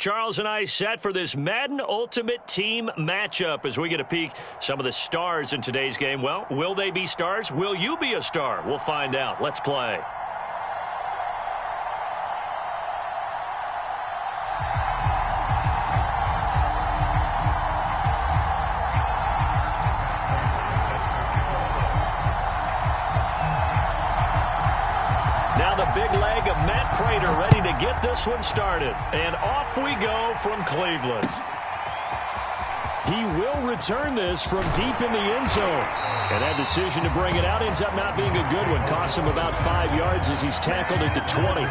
Charles and I set for this Madden Ultimate Team matchup as we get a peek some of the stars in today's game. Well, will they be stars? Will you be a star? We'll find out. Let's play. Big leg of Matt Prater ready to get this one started. And off we go from Cleveland. He will return this from deep in the end zone. And that decision to bring it out ends up not being a good one. Cost him about 5 yards as he's tackled at the 20.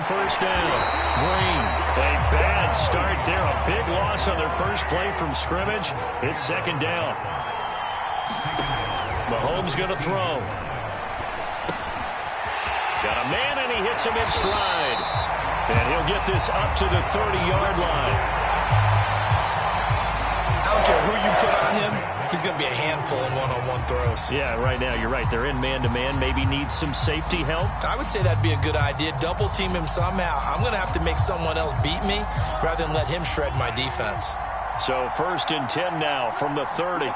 First down. Green. A bad start there. A big loss on their first play from scrimmage. It's second down. Mahomes going to throw. Got a man, and he hits him in stride. And he'll get this up to the 30-yard line. I don't care who you put on him. He's going to be a handful in one-on-one throws. Yeah, right now, you're right. They're in man-to-man. Maybe needs some safety help. I would say that'd be a good idea. Double team him somehow. I'm going to have to make someone else beat me rather than let him shred my defense. So first and 10 now from the 30.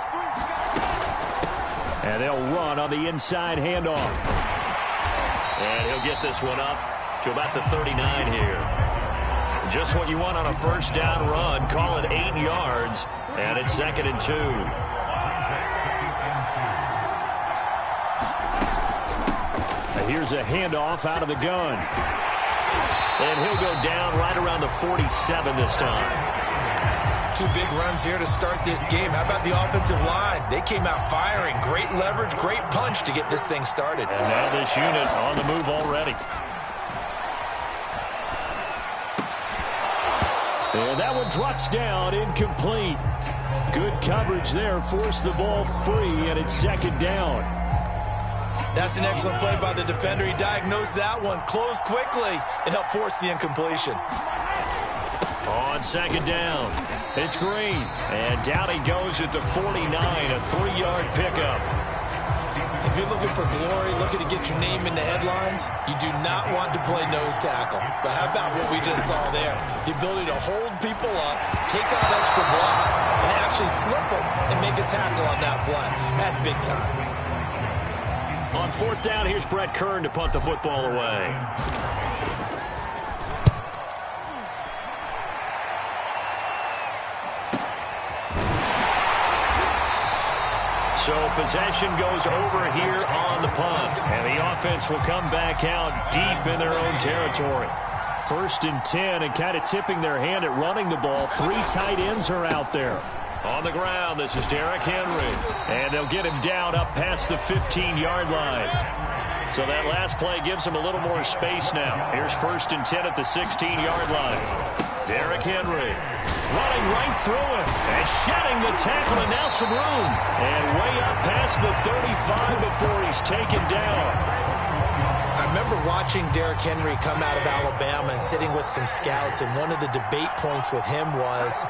And they'll run on the inside handoff. And he'll get this one up to about the 39 here. Just what you want on a first down run. Call it 8 yards. And it's second and 2. Here's a handoff out of the gun. And he'll go down right around the 47 this time. 2 big runs here to start this game. How about the offensive line? They came out firing. Great leverage, great punch to get this thing started. And now this unit on the move already. And that one drops down, incomplete. Good coverage there, forced the ball free, and it's second down. That's an excellent play by the defender. He diagnosed that one, closed quickly, and helped force the incompletion. On second down, it's Green. And down he goes at the 49, a 3-yard pickup. If you're looking for glory, looking to get your name in the headlines, you do not want to play nose tackle. But how about what we just saw there? The ability to hold people up, take out extra blocks, and actually slip them and make a tackle on that play. That's big time. On fourth down, here's Brett Kern to punt the football away. So possession goes over here on the punt. And the offense will come back out deep in their own territory. First and 10, and kind of tipping their hand at running the ball. 3 tight ends are out there. On the ground, this is Derrick Henry. And they'll get him down up past the 15-yard line. So that last play gives him a little more space now. Here's first and 10 at the 16-yard line. Derrick Henry running right through him and shedding the tackle, and now some room. And way up past the 35 before he's taken down. I remember watching Derrick Henry come out of Alabama and sitting with some scouts, and one of the debate points with him was,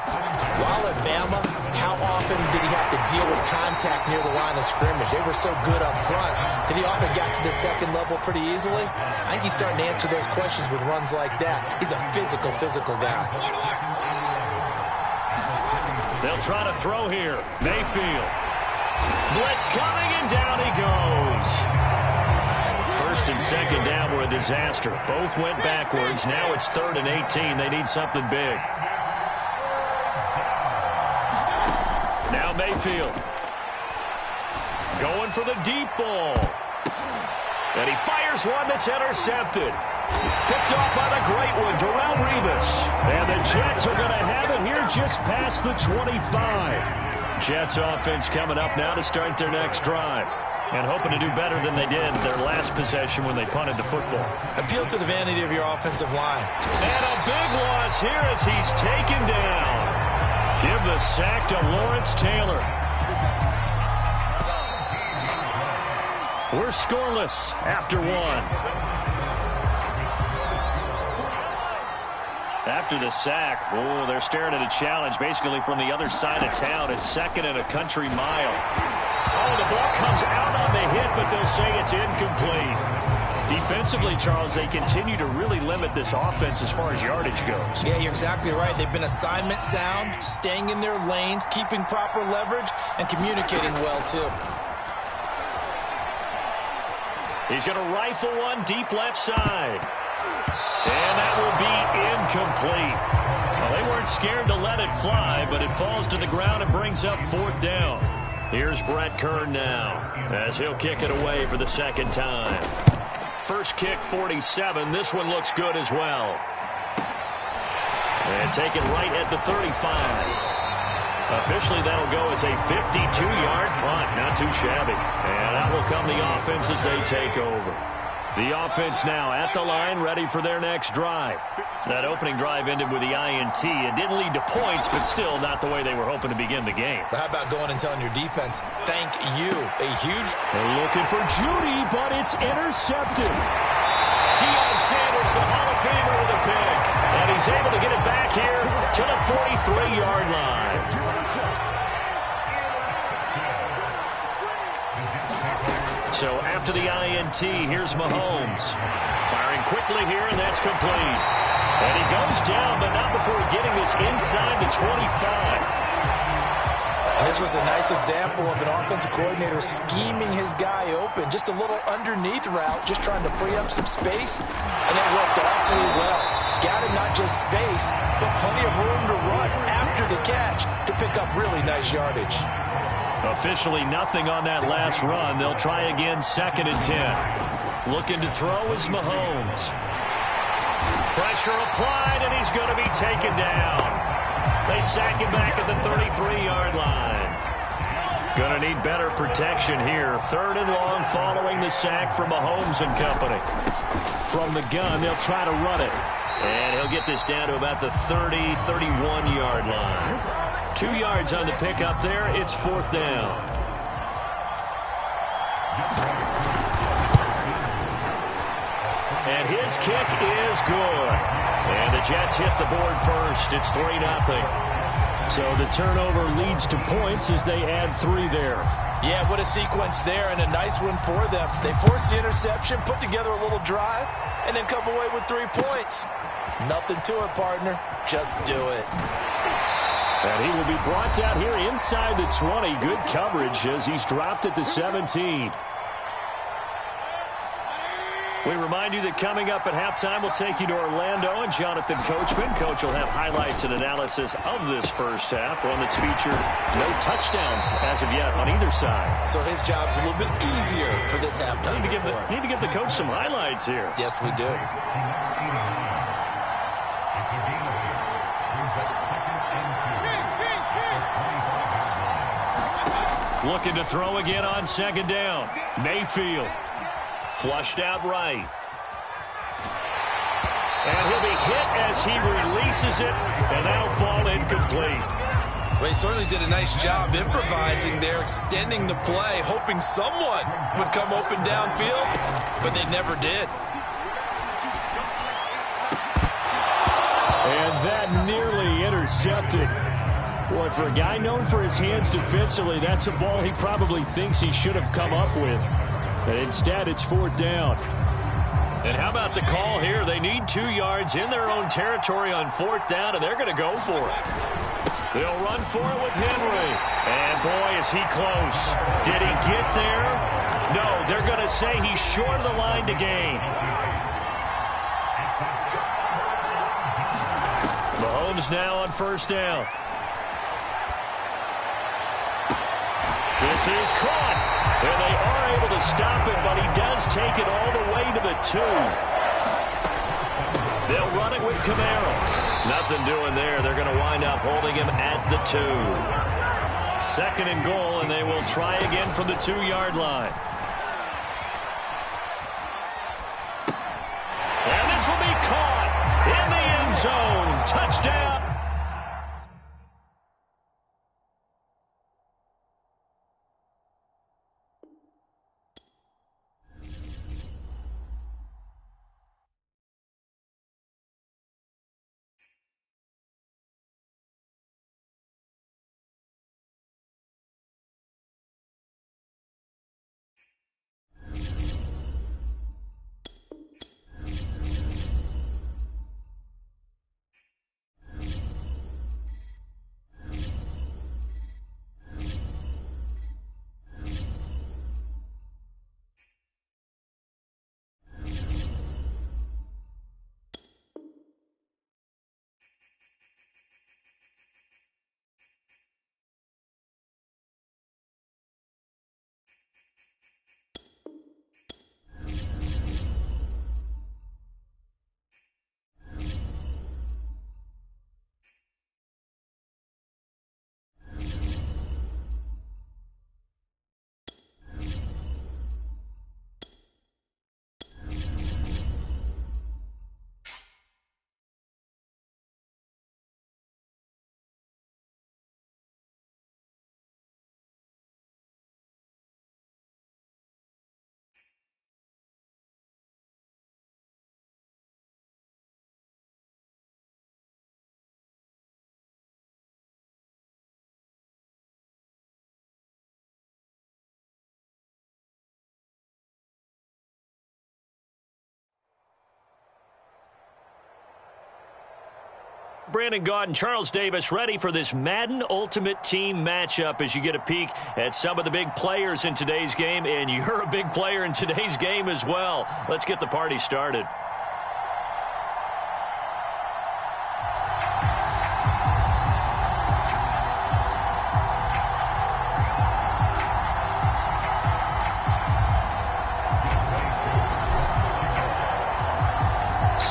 while at Bama, how often did he have to deal with contact near the line of scrimmage? They were so good up front that he often got to the second level pretty easily. I think he's starting to answer those questions with runs like that. He's a physical guy. They'll try to throw here. Mayfield. Blitz coming, and down he goes. First and second down were a disaster. Both went backwards. Now it's 3rd and 18. They need something big. Now Mayfield. Going for the deep ball. And he fires one that's intercepted. Picked off by the great one, Darrelle Revis. And the Jets are going to have it here just past the 25. Jets offense coming up now to start their next drive. And hoping to do better than they did their last possession when they punted the football. Appeal to the vanity of your offensive line. And a big loss here as he's taken down. Give the sack to Lawrence Taylor. We're scoreless after one. After the sack, oh, they're staring at a challenge basically from the other side of town. It's second and a country mile. Oh, the ball comes out on the hit, but they'll say it's incomplete. Defensively, Charles, they continue to really limit this offense as far as yardage goes. Yeah, you're exactly right. They've been assignment sound, staying in their lanes, keeping proper leverage, and communicating well, too. He's going to rifle one deep left side. And that will be incomplete. Well, they weren't scared to let it fly, but it falls to the ground and brings up fourth down. Here's Brett Kern now, as he'll kick it away for the second time. First kick, 47. This one looks good as well. And take it right at the 35. Officially, that'll go as a 52-yard punt. Not too shabby. And out will come the offense as they take over. The offense now at the line, ready for their next drive. That opening drive ended with the INT. It didn't lead to points, but still not the way they were hoping to begin the game. But how about going and telling your defense, thank you, a huge... They're looking for Judy, but it's intercepted. Deion Sanders, the Hall of Famer, with a pick. And he's able to get it back here to the 43-yard line. So after the INT, here's Mahomes. Firing quickly here, and that's complete. And he goes down, but not before getting this inside the 25. This was a nice example of an offensive coordinator scheming his guy open. Just a little underneath route, just trying to free up some space. And it worked awfully well. Got him not just space, but plenty of room to run after the catch to pick up really nice yardage. Officially nothing on that last run. They'll try again, second and 10. Looking to throw is Mahomes. Pressure applied, and he's going to be taken down. They sack him back at the 33-yard line. Going to need better protection here. Third and long following the sack from Mahomes and company. From the gun, they'll try to run it. And he'll get this down to about the 30, 31-yard line. 2 yards on the pickup there. It's fourth down. And his kick is good. And the Jets hit the board first. It's 3-0. So the turnover leads to points as they add 3 there. Yeah, what a sequence there, and a nice one for them. They force the interception, put together a little drive, and then come away with 3 points. Nothing to it, partner. Just do it. And he will be brought down here inside the 20. Good coverage as he's dropped at the 17. We remind you that coming up at halftime, we'll take you to Orlando and Jonathan Coachman. Coach will have highlights and analysis of this first half, one that's featured no touchdowns as of yet on either side. So his job's a little bit easier for this halftime. Need to give the coach some highlights here. Yes, we do. Looking to throw again on second down. Mayfield. Flushed out right. And he'll be hit as he releases it, and that'll fall incomplete. Well, he certainly did a nice job improvising there, extending the play, hoping someone would come open downfield, but they never did. And that nearly intercepted. Boy, for a guy known for his hands defensively, that's a ball he probably thinks he should have come up with. But instead, it's fourth down. And how about the call here? They need 2 yards in their own territory on fourth down, and they're going to go for it. They'll run for it with Henry. And, boy, is he close. Did he get there? No, they're going to say he's short of the line to gain. Mahomes now on first down. This is caught. And they are able to stop it, but he does take it all the way to the 2. They'll run it with Camaro. Nothing doing there. They're going to wind up holding him at the 2. Second and goal, and they will try again from the 2-yard line. And this will be caught in the end zone. Touchdown. Brandon Gaudin, Charles Davis, ready for this Madden Ultimate Team matchup as you get a peek at some of the big players in today's game, and you're a big player in today's game as well. Let's get the party started.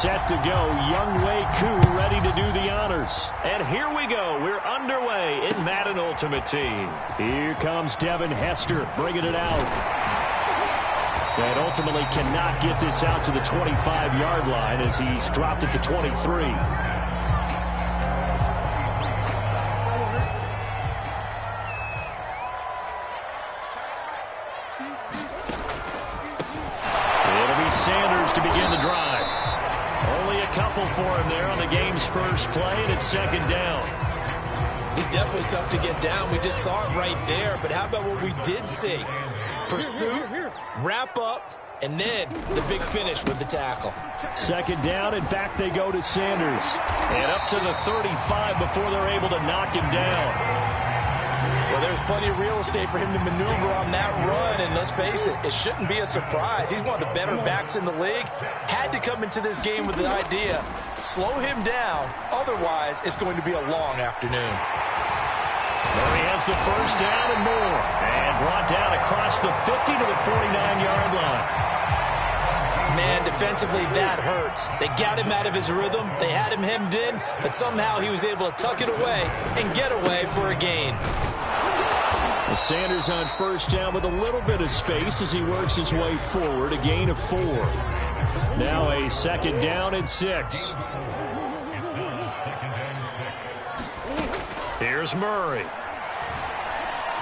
Set to go, Younghoe Koo ready to do the honors. And here we go. We're underway in Madden Ultimate Team. Here comes Devin Hester bringing it out. And ultimately cannot get this out to the 25-yard line as he's dropped it to 23. It'll be Sanders to begin the drive. Only a couple for him there on the game's first play, and it's second down. He's definitely tough to get down. We just saw it right there. But how about what we did see? Pursuit, wrap up, and then the big finish with the tackle. Second down, and back they go to Sanders. And up to the 35 before they're able to knock him down. Well, there's plenty of real estate for him to maneuver on that run, and let's face it, it shouldn't be a surprise. He's one of the better backs in the league. Had to come into this game with the idea, slow him down, otherwise it's going to be a long afternoon. Murray has the first down and more, and brought down across the 50 to the 49-yard line. Man, defensively, that hurts. They got him out of his rhythm. They had him hemmed in, but somehow he was able to tuck it away and get away for a gain. Sanders on first down with a little bit of space as he works his way forward, a gain of 4. Now a second down and 6. Here's Murray.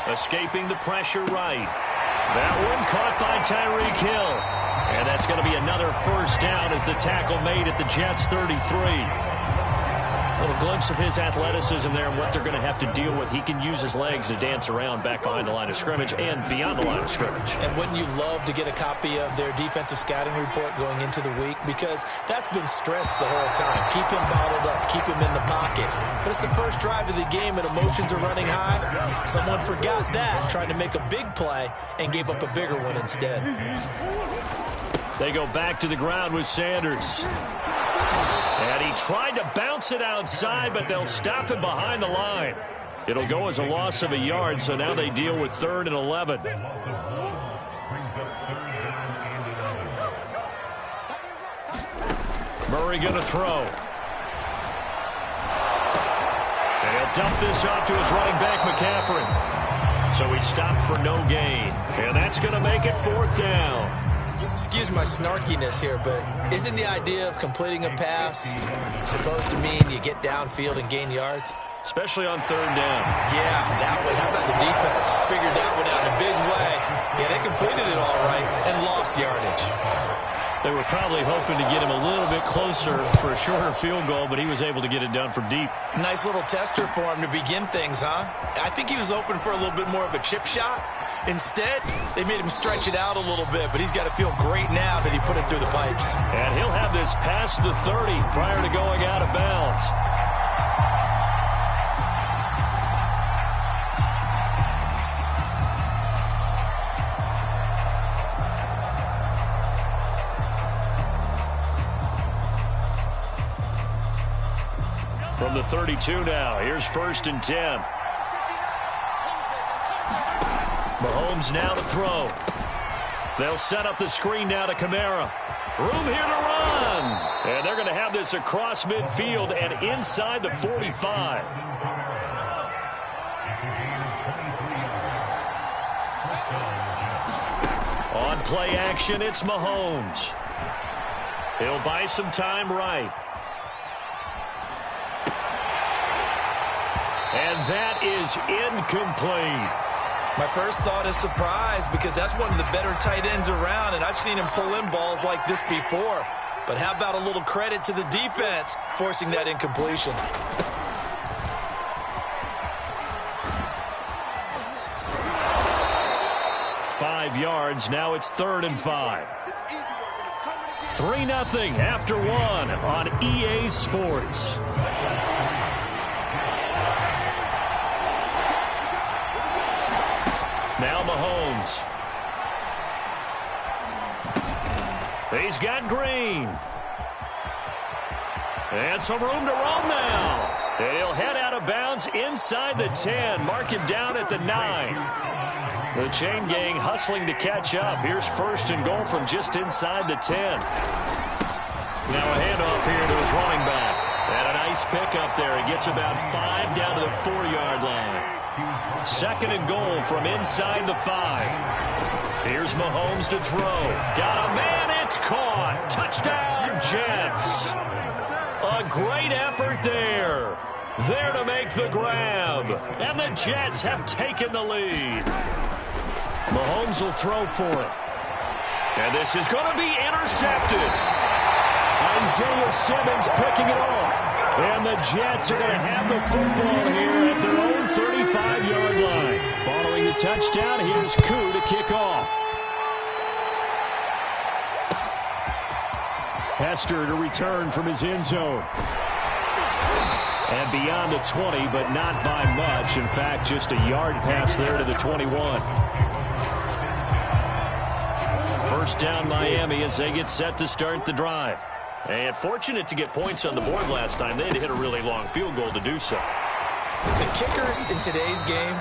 Escaping the pressure right. That one caught by Tyreek Hill. And that's going to be another first down as the tackle made at the Jets' 33. A little glimpse of his athleticism there and what they're going to have to deal with. He can use his legs to dance around back behind the line of scrimmage and beyond the line of scrimmage. And wouldn't you love to get a copy of their defensive scouting report going into the week? Because that's been stressed the whole time. Keep him bottled up. Keep him in the pocket. But it's the first drive of the game and emotions are running high. Someone forgot that, trying to make a big play and gave up a bigger one instead. They go back to the ground with Sanders. And he tried to bounce it outside, but they'll stop him behind the line. It'll go as a loss of a yard, so now they deal with 3rd and 11. Murray going to throw. And he'll dump this off to his running back, McCaffrey. So he stopped for no gain. And that's going to make it 4th down. Excuse my snarkiness here, but isn't the idea of completing a pass supposed to mean you get downfield and gain yards? Especially on 3rd down. Yeah, that one. How about the defense? Figured that one out in a big way. Yeah, they completed it all right and lost yardage. They were probably hoping to get him a little bit closer for a shorter field goal, but he was able to get it done from deep. Nice little tester for him to begin things, huh? I think he was hoping for a little bit more of a chip shot. Instead, they made him stretch it out a little bit, but he's got to feel great now that he put it through the pipes. And he'll have this past the 30 prior to going out of bounds. From the 32 now, here's 1st and 10. Mahomes now to throw. They'll set up the screen now to Kamara. Room here to run. And they're going to have this across midfield and inside the 45. On play action, it's Mahomes. He'll buy some time right. And that is incomplete. My first thought is surprise because that's one of the better tight ends around, and I've seen him pull in balls like this before. But how about a little credit to the defense forcing that incompletion? Five yards. Now it's 3rd and 5. 3-0 after 1 on EA Sports. Mahomes. He's got Green. And some room to roam now. And he'll head out of bounds inside the 10. Mark him down at the 9. The chain gang hustling to catch up. Here's first and goal from just inside the 10. Now a handoff here to his running back. And a nice pickup there. He gets about 5 down to the 4-yard line. Second and goal from inside the 5. Here's Mahomes to throw. Got a man. It's caught. Touchdown, Jets. A great effort there. There to make the grab. And the Jets have taken the lead. Mahomes will throw for it. And this is going to be intercepted. Isaiah Simmons picking it off. And the Jets are going to have the football here at their own 35-yard line. Following the touchdown, here's Koo to kick off. Hester to return from his end zone. And beyond the 20, but not by much. In fact, just a yard pass there to the 21. First down Miami as they get set to start the drive. And fortunate to get points on the board last time. They had to hit a really long field goal to do so. The kickers in today's game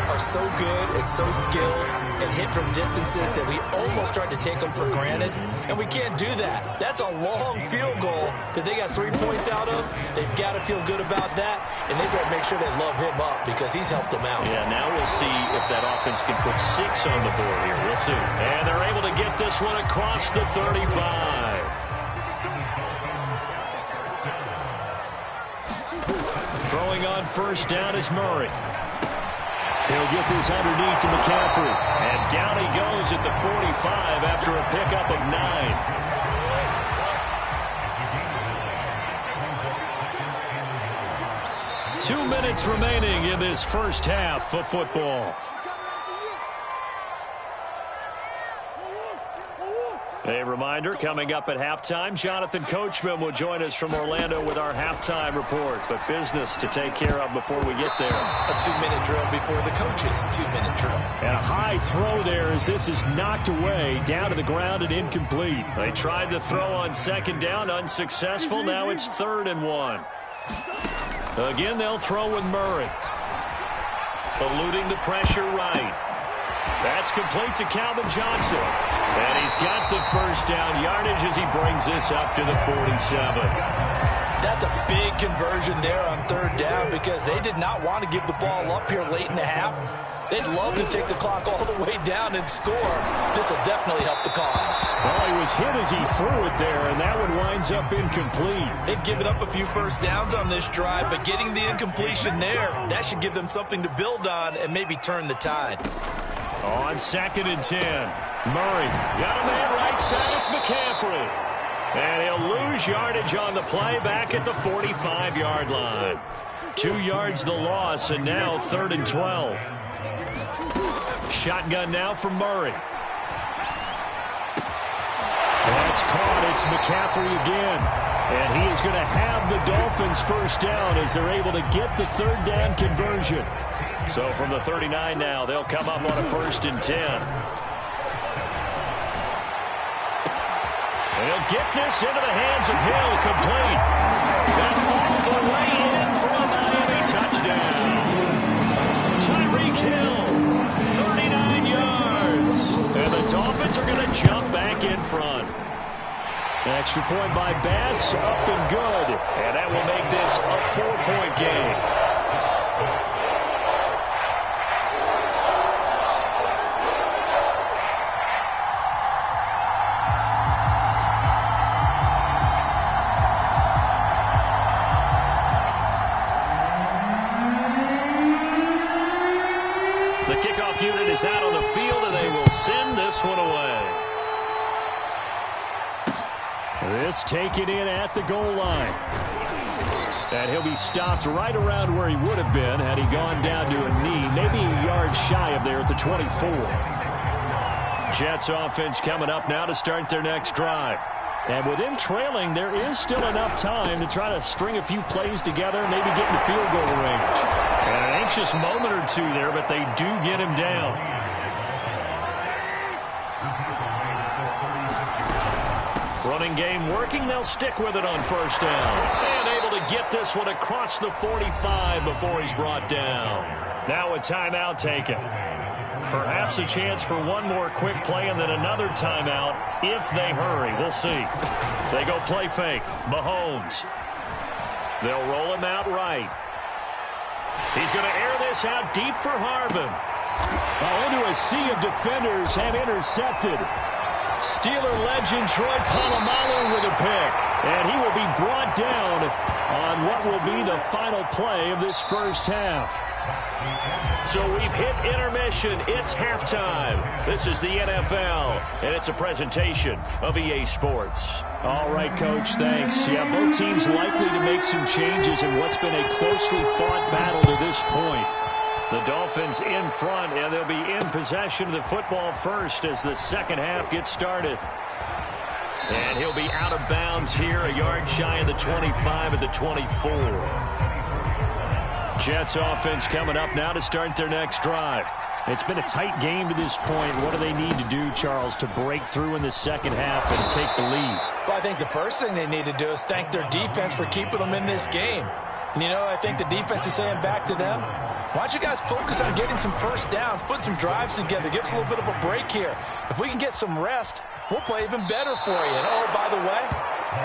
are so good and so skilled and hit from distances that we almost start to take them for granted. And we can't do that. That's a long field goal that they got 3 points out of. They've got to feel good about that. And they've got to make sure they love him up because he's helped them out. Yeah, now we'll see if that offense can put 6 on the board here. We'll see. And they're able to get this one across the 35. Throwing on first down is Murray. He'll get this underneath to McCaffrey. And down he goes at the 45 after a pickup of 9. 2 minutes remaining in this first half of football. A reminder, coming up at halftime, Jonathan Coachman will join us from Orlando with our halftime report. But business to take care of before we get there. A 2-minute drill before the coach's 2-minute drill. And a high throw there as this is knocked away, down to the ground and incomplete. They tried to throw on second down, unsuccessful. Now it's 3rd and 1. Again, they'll throw with Murray. Eluding the pressure right. That's complete to Calvin Johnson. And he's got the first down yardage as he brings this up to the 47. That's a big conversion there on 3rd down because they did not want to give the ball up here late in the half. They'd love to take the clock all the way down and score. This will definitely help the cause. Well, he was hit as he threw it there, and that one winds up incomplete. They've given up a few first downs on this drive, but getting the incompletion there, that should give them something to build on and maybe turn the tide. On 2nd and 10. Murray got a man right side. It's McCaffrey. And he'll lose yardage on the play back at the 45-yard line. 2 yards the loss, and now 3rd and 12. Shotgun now for Murray. That's caught. It's McCaffrey again. And he is going to have the Dolphins first down as they're able to get the 3rd down conversion. So from the 39 now, they'll come up on a 1st and 10. And he'll get this into the hands of Hill, complete. And all the way in for a Miami touchdown. Tyreek Hill, 39 yards. And the Dolphins are going to jump back in front. An extra point by Bass, up and good. And that will make this a 4-point game. The kickoff unit is out on the field, and they will send this one away. This taken in at the goal line. And he'll be stopped right around where he would have been had he gone down to a knee, maybe a yard shy of there at the 24. Jets offense coming up now to start their next drive. And with him trailing, there is still enough time to try to string a few plays together, maybe get in the field goal range. And an anxious moment or two there, but they do get him down. Running game working. They'll stick with it on first down. And able to get this one across the 45 before he's brought down. Now a timeout taken. Perhaps a chance for one more quick play and then another timeout if they hurry. We'll see. They go play fake. Mahomes. They'll roll him out right. He's going to air this out deep for Harvin. Into a sea of defenders and intercepted. Steeler legend Troy Polamalu with a pick. And he will be brought down on what will be the final play of this first half. So we've hit intermission. It's halftime. This is the NFL, and it's a presentation of EA Sports. All right, Coach, thanks. Yeah, both teams likely to make some changes in what's been a closely fought battle to this point. The Dolphins in front, and they'll be in possession of the football first as the second half gets started. And he'll be out of bounds here, a yard shy of the 25 at the 24. Jets offense coming up now to start their next drive. It's been a tight game to this point. What do they need to do, Charles, to break through in the second half and take the lead? Well, I think the first thing they need to do is thank their defense for keeping them in this game. And, you know, I think the defense is saying back to them, why don't you guys focus on getting some first downs, putting some drives together, give us a little bit of a break here. If we can get some rest, we'll play even better for you. And, oh, by the way,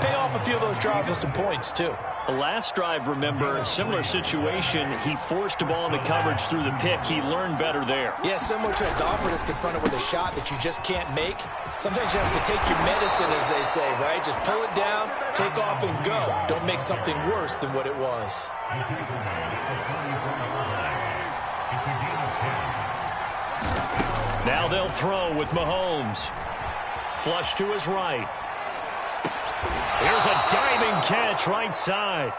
pay off a few of those drives with some points, too. Last drive, remember, similar situation. He forced a ball into coverage through the pick. He learned better there. Yeah, similar to a golfer that's confronted with a shot that you just can't make. Sometimes you have to take your medicine, as they say, right? Just pull it down, take off, and go. Don't make something worse than what it was. Now they'll throw with Mahomes. Flush to his right. Here's a diving catch right side.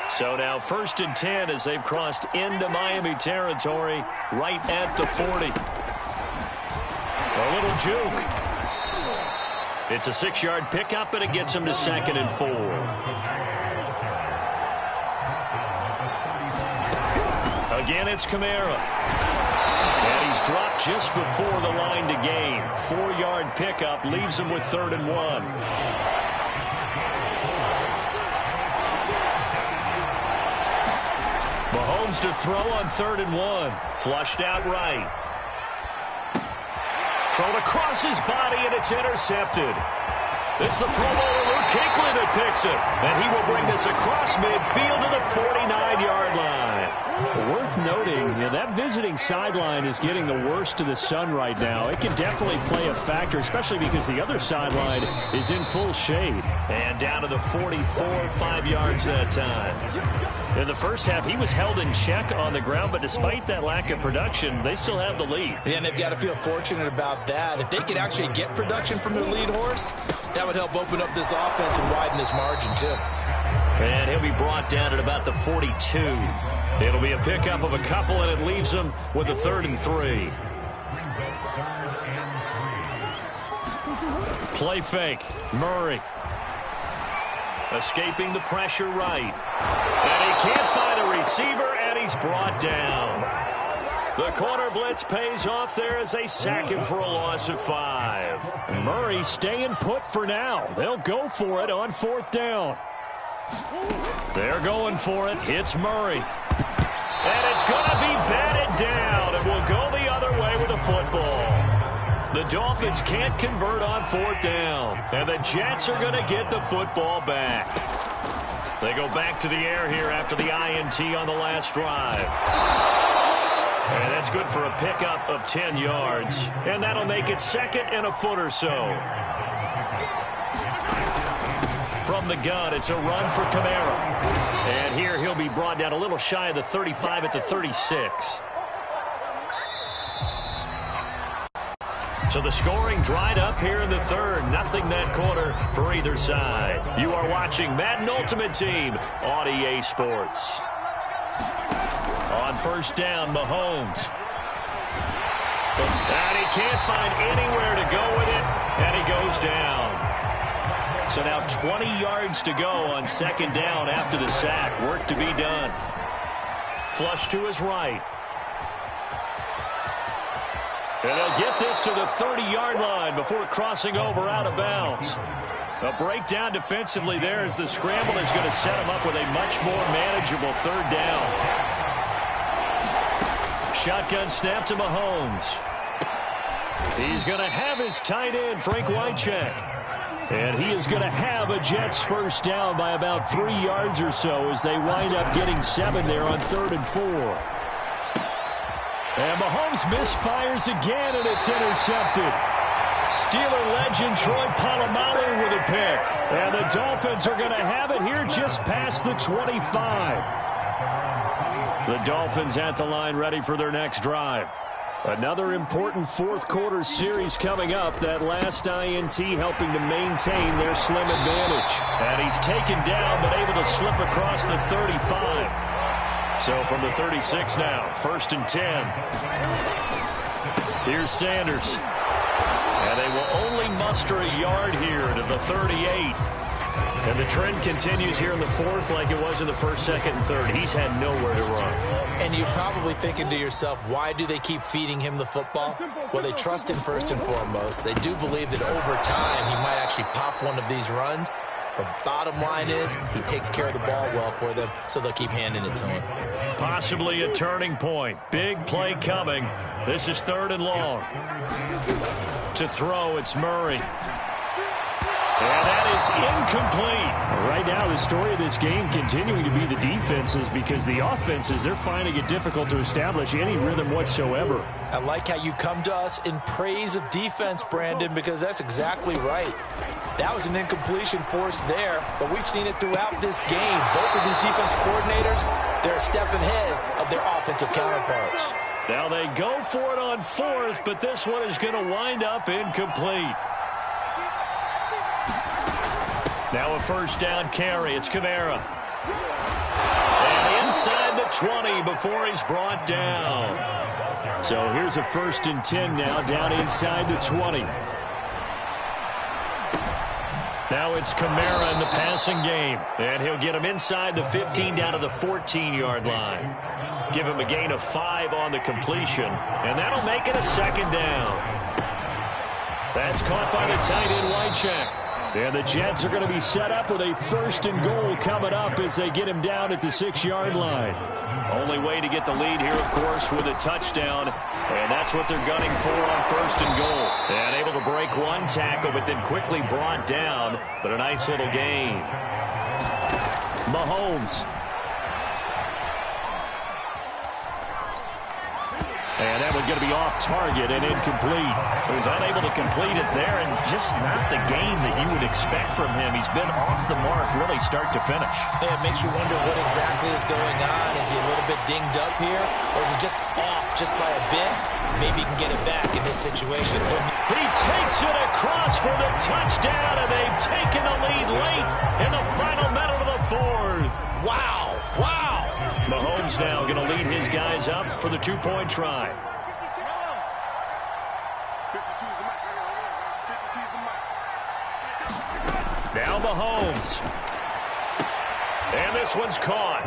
So now 1st and 10 as they've crossed into Miami territory right at the 40. A little juke. It's a 6-yard pickup, and it gets them to 2nd and 4. Again, it's Kamara. And he's dropped just before the line to gain. 4-yard pickup leaves him with 3rd and 1. Mahomes to throw on 3rd and 1. Flushed out right. Thrown across his body, and it's intercepted. It's the Pro Bowler Luke Kuechly that picks it. And he will bring this across midfield to the 49-yard line. Worth noting, that visiting sideline is getting the worst of the sun right now. It can definitely play a factor, especially because the other sideline is in full shade. And down to the 44, 5 yards that time. In the first half, he was held in check on the ground, but despite that lack of production, they still have the lead. Yeah, and they've got to feel fortunate about that. If they could actually get production from their lead horse, that would help open up this offense and widen this margin, too. And he'll be brought down at about the 42. It'll be a pickup of a couple, and it leaves him with a 3rd and 3. Play fake. Murray. Escaping the pressure right. And he can't find a receiver, and he's brought down. The corner blitz pays off there as they sack him for a loss of 5. Murray staying put for now. They'll go for it on 4th down. They're going for it. It's Murray. And it's going to be batted down, and will go the other way with the football. The Dolphins can't convert on 4th down, and the Jets are going to get the football back. They go back to the air here after the INT on the last drive. And that's good for a pickup of 10 yards, and that'll make it 2nd and a foot or so. From the gun, it's a run for Kamara. And here he'll be brought down a little shy of the 35 at the 36. So the scoring dried up here in the 3rd. Nothing that quarter for either side. You are watching Madden Ultimate Team on EA Sports. On 1st down, Mahomes. And he can't find anywhere to go with it, and he goes down. So now 20 yards to go on 2nd down after the sack. Work to be done. Flush to his right. And they'll get this to the 30-yard line before crossing over out of bounds. A breakdown defensively there as the scramble is going to set him up with a much more manageable third down. Shotgun snap to Mahomes. He's going to have his tight end, Frank Wycheck. And he is going to have a Jets first down by about 3 yards or so as they wind up getting 7 there on 3rd and 4. And Mahomes misfires again, and it's intercepted. Steeler legend Troy Polamalu with a pick. And the Dolphins are going to have it here just past the 25. The Dolphins at the line ready for their next drive. Another important fourth-quarter series coming up. That last INT helping to maintain their slim advantage. And he's taken down but able to slip across the 35. So from the 36 now, 1st and 10. Here's Sanders. And they will only muster a yard here to the 38. And the trend continues here in the 4th like it was in the 1st, 2nd, and 3rd. He's had nowhere to run. And you're probably thinking to yourself, why do they keep feeding him the football? Well, they trust him first and foremost. They do believe that over time he might actually pop one of these runs. But bottom line is he takes care of the ball well for them, so they'll keep handing it to him. Possibly a turning point. Big play coming. This is 3rd and long. To throw, it's Murray. And that is incomplete. Right now, the story of this game continuing to be the defenses because the offenses, they're finding it difficult to establish any rhythm whatsoever. I like how you come to us in praise of defense, Brandon, because that's exactly right. That was an incompletion force there, but we've seen it throughout this game. Both of these defense coordinators, they're a step ahead of their offensive counterparts. Now they go for it on 4th, but this one is going to wind up incomplete. Now a first down carry. It's Kamara. And inside the 20 before he's brought down. So here's a 1st and 10 now down inside the 20. Now it's Kamara in the passing game. And he'll get him inside the 15 down to the 14-yard line. Give him a gain of 5 on the completion. And that'll make it a 2nd down. That's caught by the tight end, Wycheck. And the Jets are going to be set up with a 1st and goal coming up as they get him down at the 6-yard line. Only way to get the lead here, of course, with a touchdown. And that's what they're gunning for on 1st and goal. And able to break one tackle, but then quickly brought down. But a nice little gain. Mahomes. And that one's going to be off target and incomplete. So he's unable to complete it there, and just not the game that you would expect from him. He's been off the mark really start to finish. Yeah, it makes you wonder what exactly is going on. Is he a little bit dinged up here, or is he just off just by a bit? Maybe he can get it back in this situation. He takes it across for the touchdown, and they've taken the lead late in the final minute of the 4th. Wow, wow. Mahomes now going to lead his guys up for the 2-point try. Now Mahomes. And this one's caught.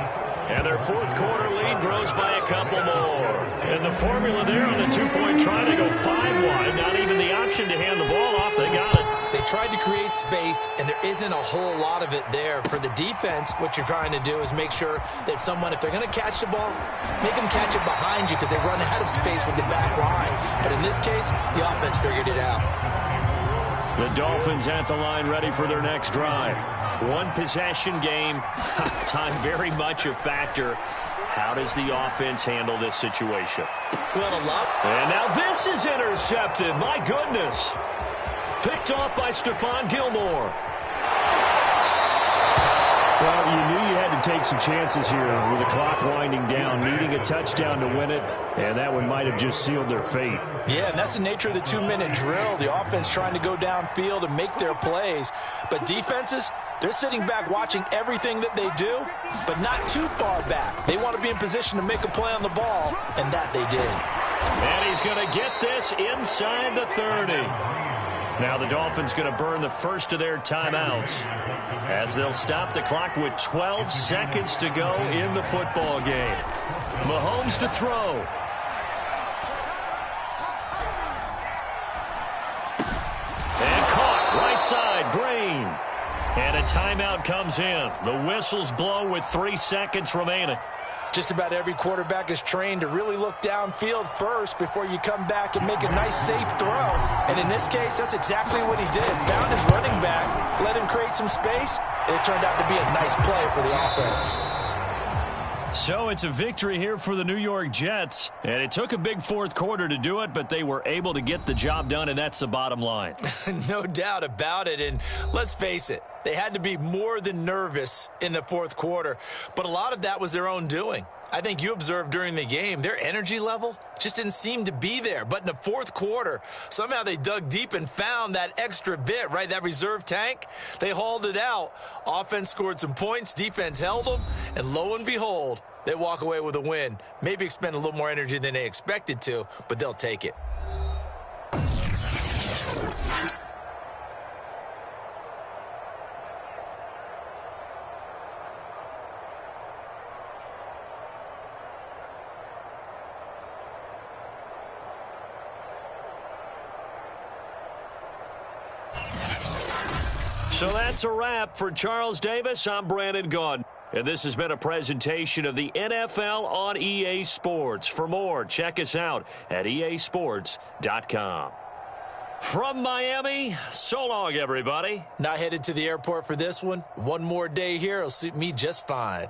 And their 4th quarter lead grows by a couple more. And the formula there on the 2-point try to go 5 wide. Not even the option to hand the ball off. They got it. They tried to create space, and there isn't a whole lot of it there. For the defense, what you're trying to do is make sure that if they're going to catch the ball, make them catch it behind you because they run out of space with the back line. But in this case, the offense figured it out. The Dolphins at the line ready for their next drive. One possession game. Time very much a factor. How does the offense handle this situation? And now this is intercepted. My goodness. Picked off by Stephon Gilmore. Well, you knew you had to take some chances here with the clock winding down, needing a touchdown to win it, and that one might have just sealed their fate. Yeah, and that's the nature of the 2-minute drill. The offense trying to go downfield and make their plays. But defenses, they're sitting back watching everything that they do, but not too far back. They want to be in position to make a play on the ball, and that they did. And he's going to get this inside the 30. Now the Dolphins going to burn the first of their timeouts as they'll stop the clock with 12 seconds to go in the football game. Mahomes to throw. And caught right side, Green. And a timeout comes in. The whistles blow with 3 seconds remaining. Just about every quarterback is trained to really look downfield first before you come back and make a nice, safe throw. And in this case, that's exactly what he did. Found his running back, let him create some space, and it turned out to be a nice play for the offense. So it's a victory here for the New York Jets. And it took a big fourth quarter to do it, but they were able to get the job done, and that's the bottom line. No doubt about it. And let's face it, they had to be more than nervous in the fourth quarter. But a lot of that was their own doing. I think you observed during the game, their energy level just didn't seem to be there. But in the fourth quarter, somehow they dug deep and found that extra bit, right, that reserve tank. They hauled it out. Offense scored some points. Defense held them. And lo and behold, they walk away with a win. Maybe expend a little more energy than they expected to, but they'll take it. So that's a wrap for Charles Davis. I'm Brandon Gaudin. And this has been a presentation of the NFL on EA Sports. For more, check us out at easports.com. From Miami, so long, everybody. Not headed to the airport for this one. One more day here will suit me just fine.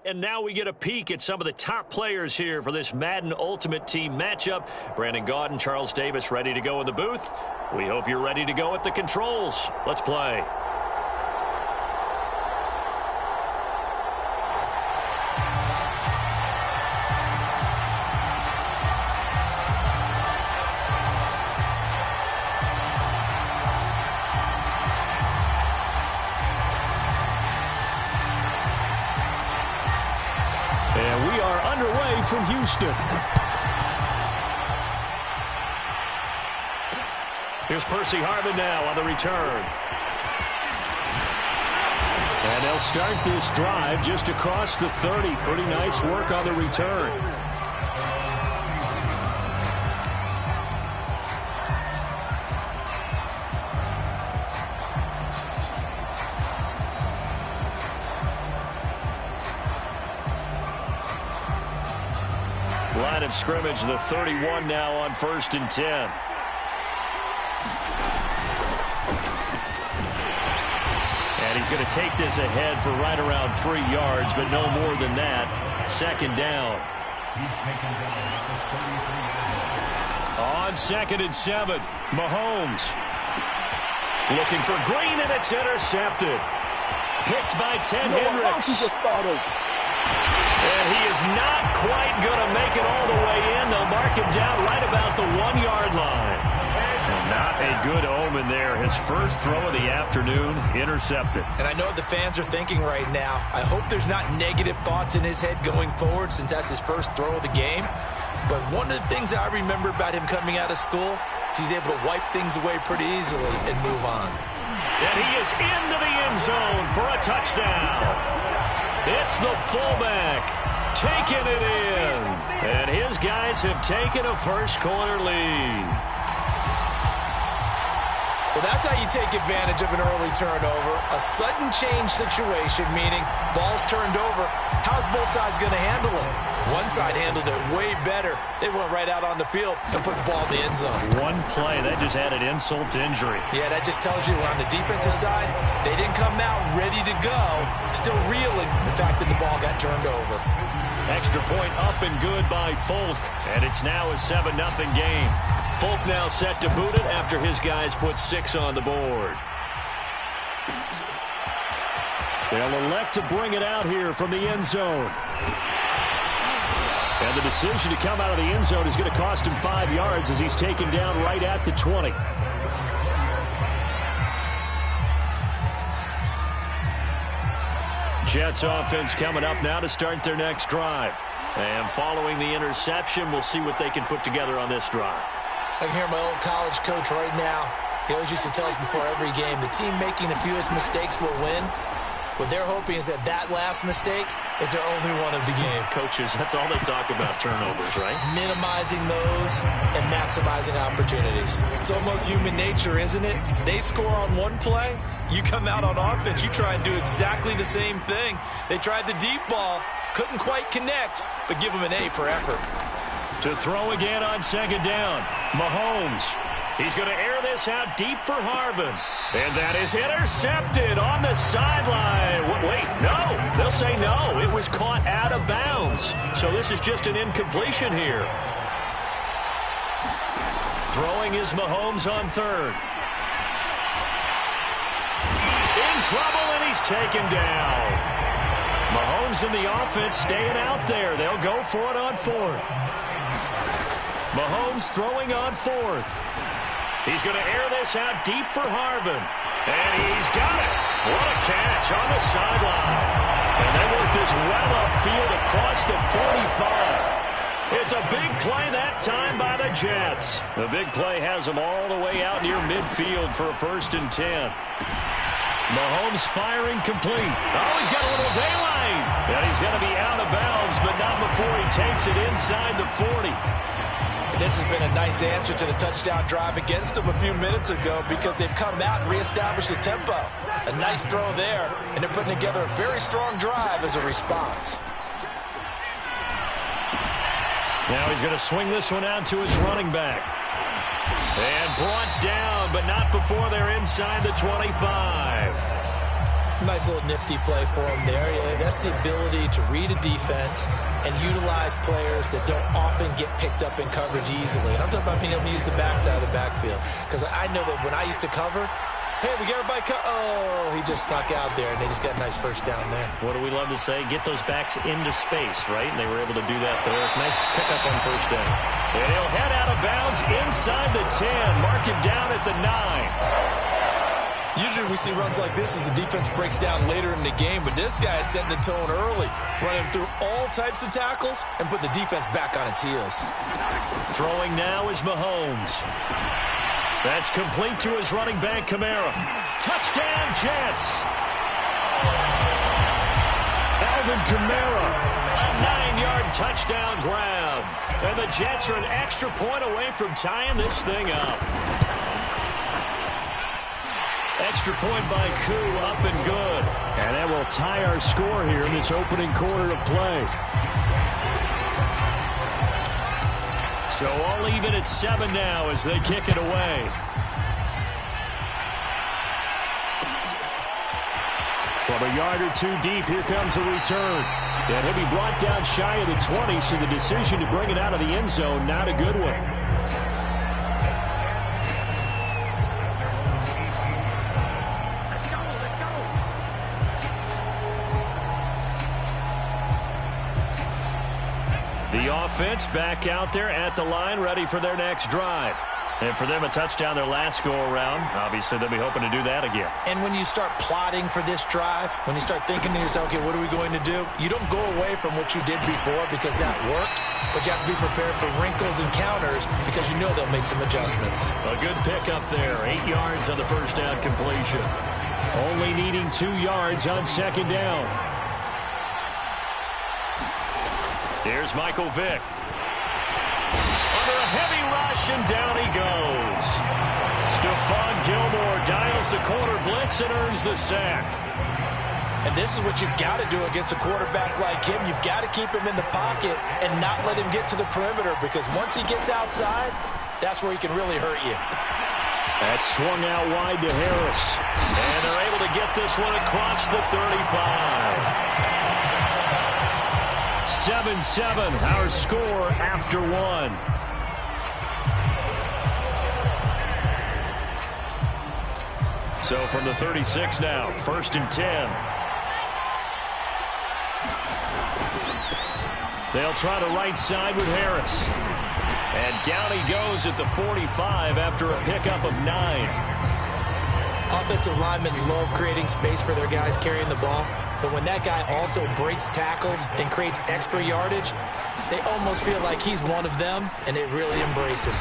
And now we get a peek at some of the top players here for this Madden Ultimate Team matchup. Brandon Gaudin, Charles Davis ready to go in the booth. We hope you're ready to go at the controls. Let's play. And we are underway from Houston. Here's Percy Harvin now on the return. And they'll start this drive just across the 30. Pretty nice work on the return. Line of scrimmage, the 31 now on 1st and 10. And he's going to take this ahead for right around 3 yards, but no more than that. 2nd down. On 2nd and 7, Mahomes. Looking for Green, and it's intercepted. Picked by Ted Hendricks. And he is not quite going to make it all the way in. They'll mark him down right about the 1-yard line. Not a good omen there. His first throw of the afternoon intercepted. And I know what the fans are thinking right now. I hope there's not negative thoughts in his head going forward since that's his first throw of the game. But one of the things I remember about him coming out of school is he's able to wipe things away pretty easily and move on. And he is into the end zone for a touchdown. It's the fullback taking it in. And his guys have taken a first-quarter lead. Well, that's how you take advantage of an early turnover. A sudden change situation, meaning ball's turned over. How's both sides going to handle it? One side handled it way better. They went right out on the field and put the ball in the end zone. One play, that just added insult to injury. Yeah, that just tells you on the defensive side, they didn't come out ready to go, still reeling from the fact that the ball got turned over. Extra point up and good by Folk, and it's now a 7-0 game. Folk now set to boot it after his guys put 6 on the board. They'll elect to bring it out here from the end zone. And the decision to come out of the end zone is going to cost him 5 yards as he's taken down right at the 20. Jets offense coming up now to start their next drive. And following the interception, we'll see what they can put together on this drive. I can hear my old college coach right now. He always used to tell us before every game, the team making the fewest mistakes will win. What they're hoping is that that last mistake is their only one of the game. Coaches, that's all they talk about, turnovers, right? Minimizing those and maximizing opportunities. It's almost human nature, isn't it? They score on one play, you come out on offense, you try and do exactly the same thing. They tried the deep ball, couldn't quite connect, but give them an A for effort. To throw again on second down, Mahomes. He's going to air this out deep for Harvin. And that is intercepted on the sideline. Wait, no. They'll say no. It was caught out of bounds. So this is just an incompletion here. Throwing is Mahomes on third. In trouble, and he's taken down. Mahomes and the offense staying out there. They'll go for it on fourth. Mahomes throwing on fourth. He's going to air this out deep for Harvin. And he's got it. What a catch on the sideline. And they work this well upfield across the 45. It's a big play that time by the Jets. The big play has them all the way out near midfield for a 1st and 10. Mahomes firing complete. Oh, he's got a little daylight. And he's going to be out of bounds, but not before he takes it inside the 40. This has been a nice answer to the touchdown drive against them a few minutes ago because they've come out and reestablished the tempo. A nice throw there, and they're putting together a very strong drive as a response. Now he's going to swing this one out to his running back. And brought down, but not before they're inside the 25. Nice little nifty play for him there. Yeah, that's the ability to read a defense and utilize players that don't often get picked up in coverage easily. And I'm talking about being able to use the backside of the backfield. Because I know that when I used to cover, hey, we got everybody oh, he just snuck out there, and they just got a nice first down there. What do we love to say? Get those backs into space, right? And they were able to do that there. Nice pickup on first down. And he'll head out of bounds inside the 10. Mark him down at the 9. Usually we see runs like this as the defense breaks down later in the game, but this guy is setting the tone early, running through all types of tackles and put the defense back on its heels. Throwing now is Mahomes. That's complete to his running back, Kamara. Touchdown, Jets. Alvin Kamara, a 9-yard touchdown grab. And the Jets are an extra point away from tying this thing up. Extra point by Koo, up and good. And that will tie our score here in this opening quarter of play. So all even at 7 now as they kick it away. From a yard or two deep, here comes a return. And he'll be brought down shy of the 20, so the decision to bring it out of the end zone, not a good one. The offense back out there at the line, ready for their next drive. And for them, a touchdown their last go-around. Obviously, they'll be hoping to do that again. And when you start plotting for this drive, when you start thinking to yourself, okay, what are we going to do? You don't go away from what you did before because that worked, but you have to be prepared for wrinkles and counters because you know they'll make some adjustments. A good pickup there. 8 yards on the first down completion. Only needing 2 yards on second down. Here's Michael Vick. Under a heavy rush, and down he goes. Stephon Gilmore dials the corner blitz and earns the sack. And this is what you've got to do against a quarterback like him. You've got to keep him in the pocket and not let him get to the perimeter, because once he gets outside, that's where he can really hurt you. That swung out wide to Harris. And they're able to get this one across the 35. 7-7, our score after one. So from the 36 now, 1st and 10. They'll try the right side with Harris. And down he goes at the 45 after a pickup of 9. Offensive linemen love creating space for their guys carrying the ball. But when that guy also breaks tackles and creates extra yardage, they almost feel like he's one of them, and they really embrace him.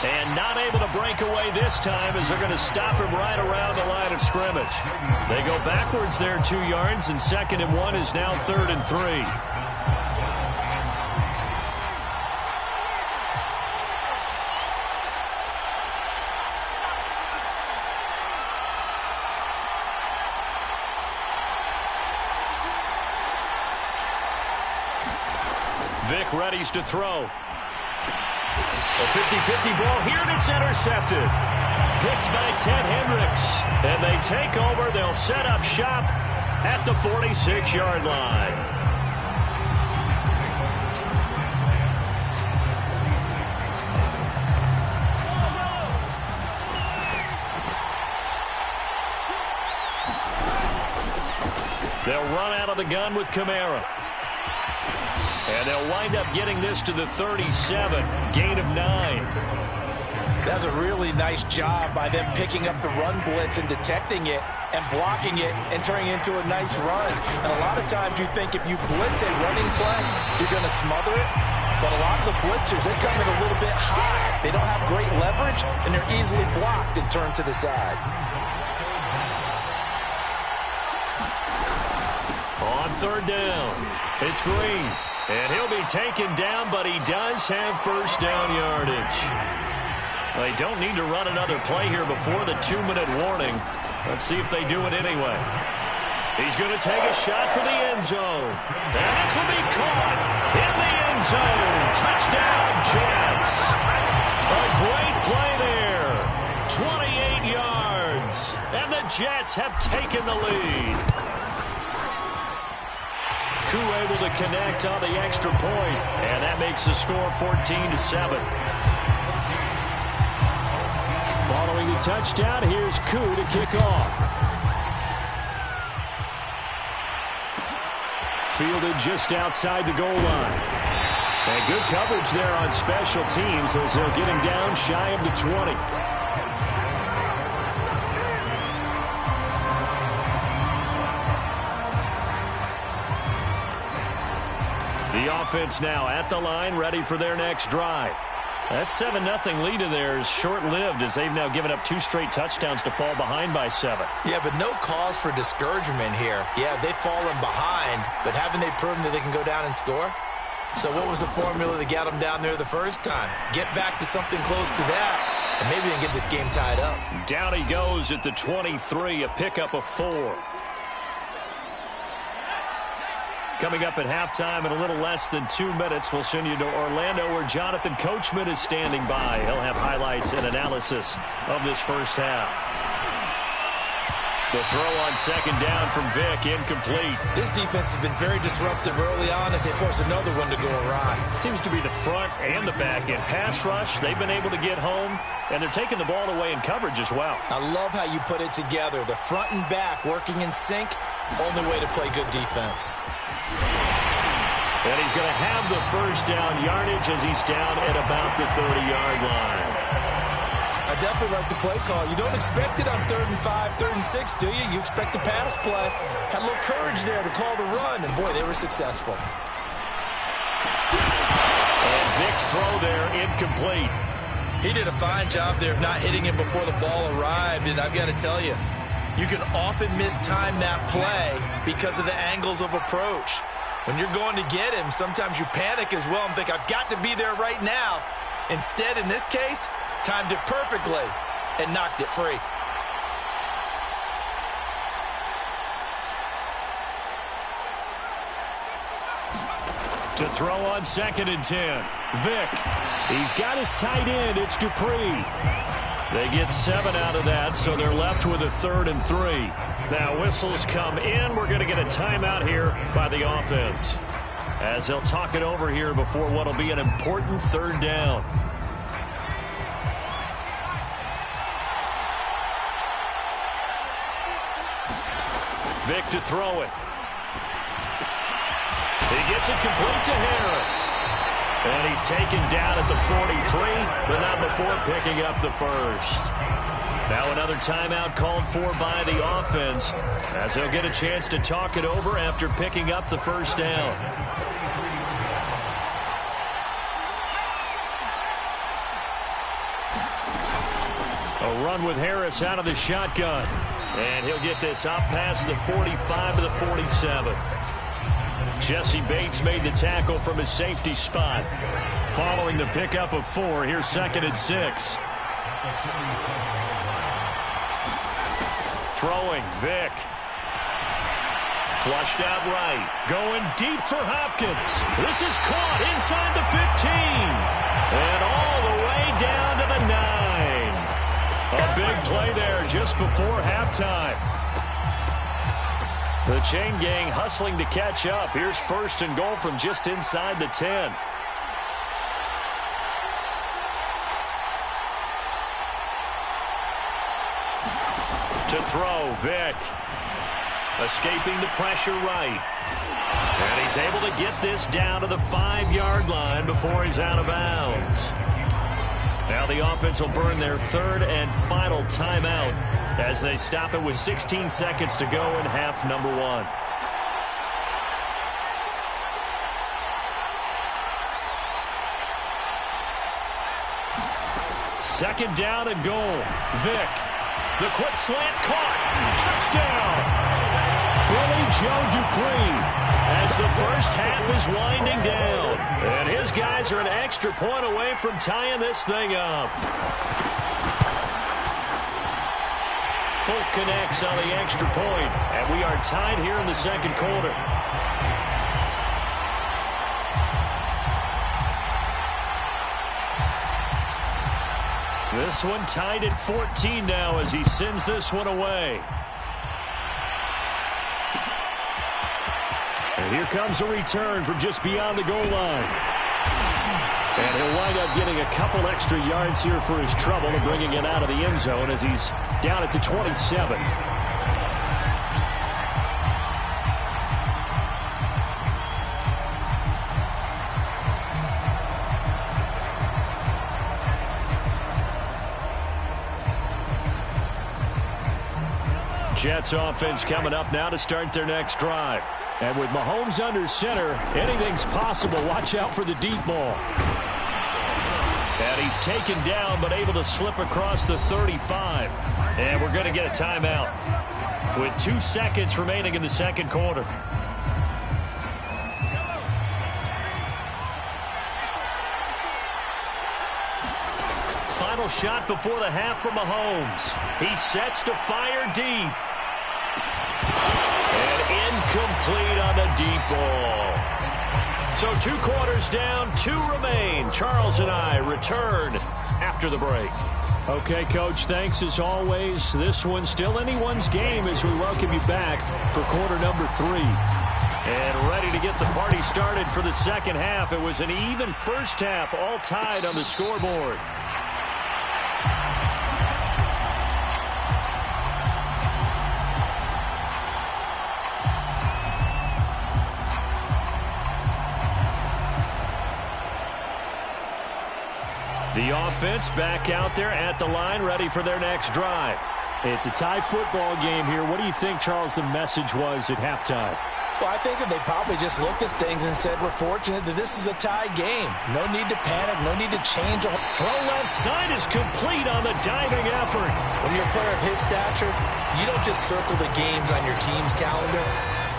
And not able to break away this time as they're going to stop him right around the line of scrimmage. They go backwards there 2 yards, and 2nd and 1 is now 3rd and 3. Vick readies to throw. A 50-50 ball here, and it's intercepted. Picked by Ted Hendricks. And they take over. They'll set up shop at the 46-yard line. They'll run out of the gun with Kamara. And they'll wind up getting this to the 37, gain of 9. That's a really nice job by them picking up the run blitz and detecting it and blocking it and turning it into a nice run. And a lot of times you think if you blitz a running play, you're going to smother it. But a lot of the blitzers, they come in a little bit high. They don't have great leverage, and they're easily blocked and turned to the side. On 3rd down, it's Green. And he'll be taken down, but he does have 1st down yardage. They don't need to run another play here before the 2-minute warning. Let's see if they do it anyway. He's going to take a shot for the end zone. And this will be caught in the end zone. Touchdown, Jets. A great play there. 28 yards. And the Jets have taken the lead. Koo able to connect on the extra point, and that makes the score 14-7. Following the touchdown, here's Koo to kick off. Fielded just outside the goal line. And good coverage there on special teams as they'll get him down shy of the 20. The offense now at the line, ready for their next drive. That 7-0 lead of theirs short-lived as they've now given up 2 straight touchdowns to fall behind by 7. Yeah, but no cause for discouragement here. Yeah, they've fallen behind, but haven't they proven that they can go down and score? So what was the formula that got them down there the first time? Get back to something close to that, and maybe they can get this game tied up. Down he goes at the 23, a pickup of 4. Coming up at halftime in a little less than 2 minutes, we'll send you to Orlando where Jonathan Coachman is standing by. He'll have highlights and analysis of this first half. The throw on 2nd down from Vick, incomplete. This defense has been very disruptive early on as they force another one to go awry. Seems to be the front and the back end. Pass rush, they've been able to get home, and they're taking the ball away in coverage as well. I love how you put it together. The front and back working in sync, only way to play good defense. And he's going to have the 1st down yardage as he's down at about the 30-yard line. definitely like the play call. You don't expect it on 3rd and 5, 3rd and 6, do you? You expect a pass play. Had a little courage there to call the run, and boy, they were successful. And Vick's throw there incomplete. He did a fine job there of not hitting him before the ball arrived, and I've got to tell you, you can often mistime that play because of the angles of approach. When you're going to get him, sometimes you panic as well and think, I've got to be there right now. Instead, in this case, timed it perfectly and knocked it free. To throw on 2nd and 10. Vick. He's got his tight end. It's Dupree. They get 7 out of that, so they're left with a 3rd and 3. Now whistles come in. We're going to get a timeout here by the offense, as they'll talk it over here before what will be an important 3rd down. Vick to throw it. He gets it complete to Harris. And he's taken down at the 43, but not before picking up the first. Now another timeout called for by the offense, as they'll get a chance to talk it over after picking up the first down. A run with Harris out of the shotgun. And he'll get this out past the 45 to the 47. Jesse Bates made the tackle from his safety spot. Following the pickup of 4, here's 2nd and 6. Throwing, Vick. Flushed out right. Going deep for Hopkins. This is caught inside the 15. And all the way down to the 9. A big play there just before halftime. The chain gang hustling to catch up. Here's 1st and goal from just inside the 10. To throw, Vick. Escaping the pressure right. And he's able to get this down to the 5-yard line before he's out of bounds. Now the offense will burn their 3rd and final timeout as they stop it with 16 seconds to go in half number 1. Second down and goal. Vick. The quick slant caught. Touchdown. Billy Joe Dupree, as the first half is winding down. And his guys are an extra point away from tying this thing up. Folk connects on the extra point, and we are tied here in the 2nd quarter. This one tied at 14 now as he sends this one away. And here comes a return from just beyond the goal line. And he'll wind up getting a couple extra yards here for his trouble and bringing it out of the end zone as he's down at the 27. Jets offense coming up now to start their next drive. And with Mahomes under center, anything's possible. Watch out for the deep ball. And he's taken down, but able to slip across the 35. And we're going to get a timeout with 2 seconds remaining in the 2nd quarter. Final shot before the half for Mahomes. He sets to fire deep. And incomplete on the deep ball. So 2 quarters down, 2 remain. Charles and I return after the break. Okay, Coach, thanks as always. This one's still anyone's game as we welcome you back for quarter number 3. And ready to get the party started for the 2nd half. It was an even first half, all tied on the scoreboard. The offense back out there at the line, ready for their next drive. It's a tie football game here. What do you think, Charles, the message was at halftime? Well, I think that they probably just looked at things and said, we're fortunate that this is a tie game. No need to panic, no need to change. Throw left side is complete on the diving effort. When you're a player of his stature, you don't just circle the games on your team's calendar.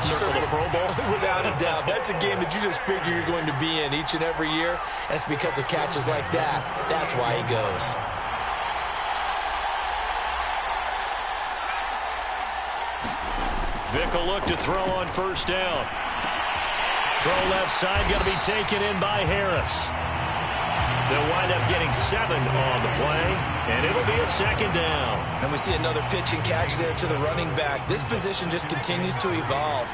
You circle the Pro Bowl? Without a doubt. That's a game that you just figure you're going to be in each and every year. And it's because of catches like that. That's why he goes. Vick will look to throw on first down. Throw left side, going to be taken in by Harris. They'll wind up getting 7 on the play, and it'll be a second down. And we see another pitch and catch there to the running back. This position just continues to evolve.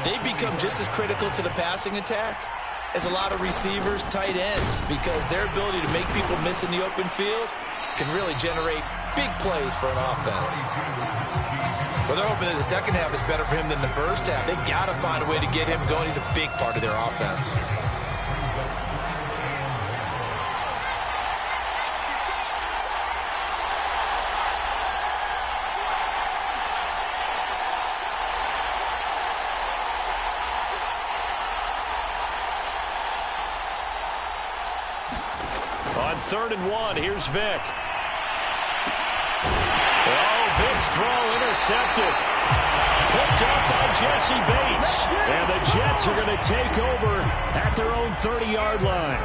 They become just as critical to the passing attack as a lot of receivers, tight ends, because their ability to make people miss in the open field can really generate big plays for an offense. Well, they're hoping that the second half is better for him than the first half. They've got to find a way to get him going. He's a big part of their offense. On 3rd and 1, here's Vick. Vick's throw intercepted. Picked up by Jesse Bates. And the Jets are going to take over at their own 30-yard line.